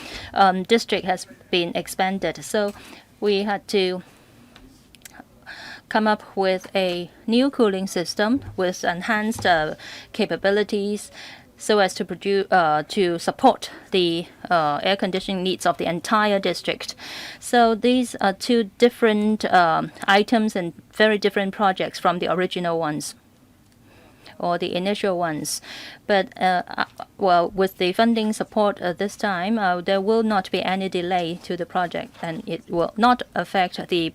district has been expanded. So we had to come up with a new cooling system with enhanced capabilities so as to produce to support the air conditioning needs of the entire district. So these are two different items and very different projects from the original ones or the initial ones. But well, with the funding support this time, there will not be any delay to the project, and it will not affect the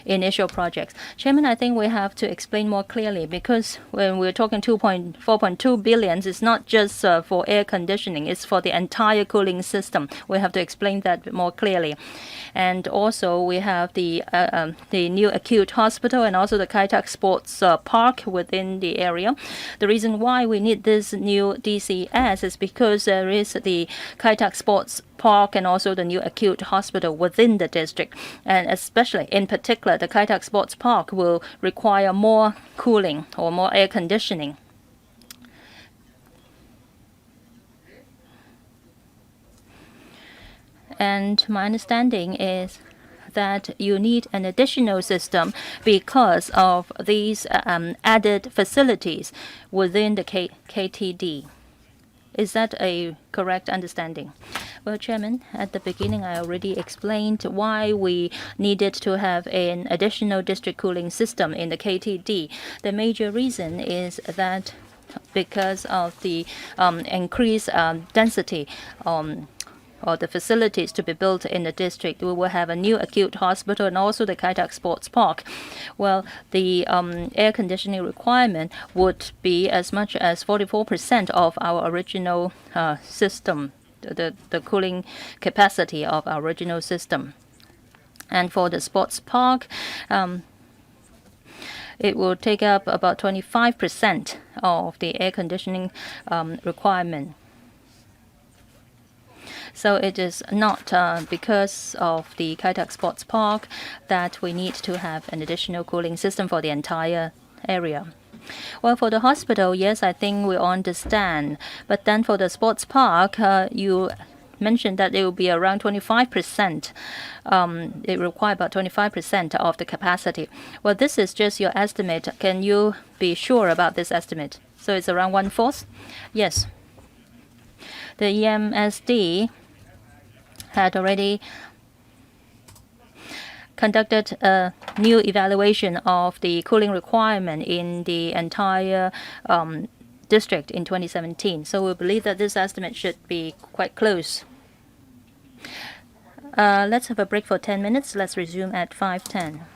initial projects. Chairman, I think we have to explain more clearly, because when we're talking 4.2 billion, it's not just for air conditioning, it's for the entire cooling system. We have to explain that more clearly. And also we have the new acute hospital and also the Kai Tak Sports Park within the area. The reason why we need this new DCS is because there is the Kai Tak Sports Park and also the new acute hospital within the district, and especially in particular the Kai Tak Sports Park will require more cooling or more air conditioning. And my understanding is that you need an additional system because of these added facilities within the KTD. Is that a correct understanding? Well, Chairman, at the beginning I already explained why we needed to have an additional district cooling system in the KTD. The major reason is that because of the increased density or the facilities to be built in the district, we will have a new acute hospital and also the Kai Tak Sports Park. Well, the air conditioning requirement would be as much as 44% of our original system, the cooling capacity of our original system. And for the sports park, it will take up about 25% of the air conditioning requirement. So it is not because of the Kai Tak Sports Park that we need to have an additional cooling system for the entire area. Well, for the hospital, yes, I think we understand. But then for the sports park, you mentioned that it will be around 25%. It requires about 25% of the capacity. Well, this is just your estimate. Can you be sure about this estimate? So it's around 1/4? Yes. The EMSD had already conducted a new evaluation of the cooling requirement in the entire district in 2017. So we believe that this estimate should be quite close. Let's have a break for 10 minutes. Let's resume at 5:10.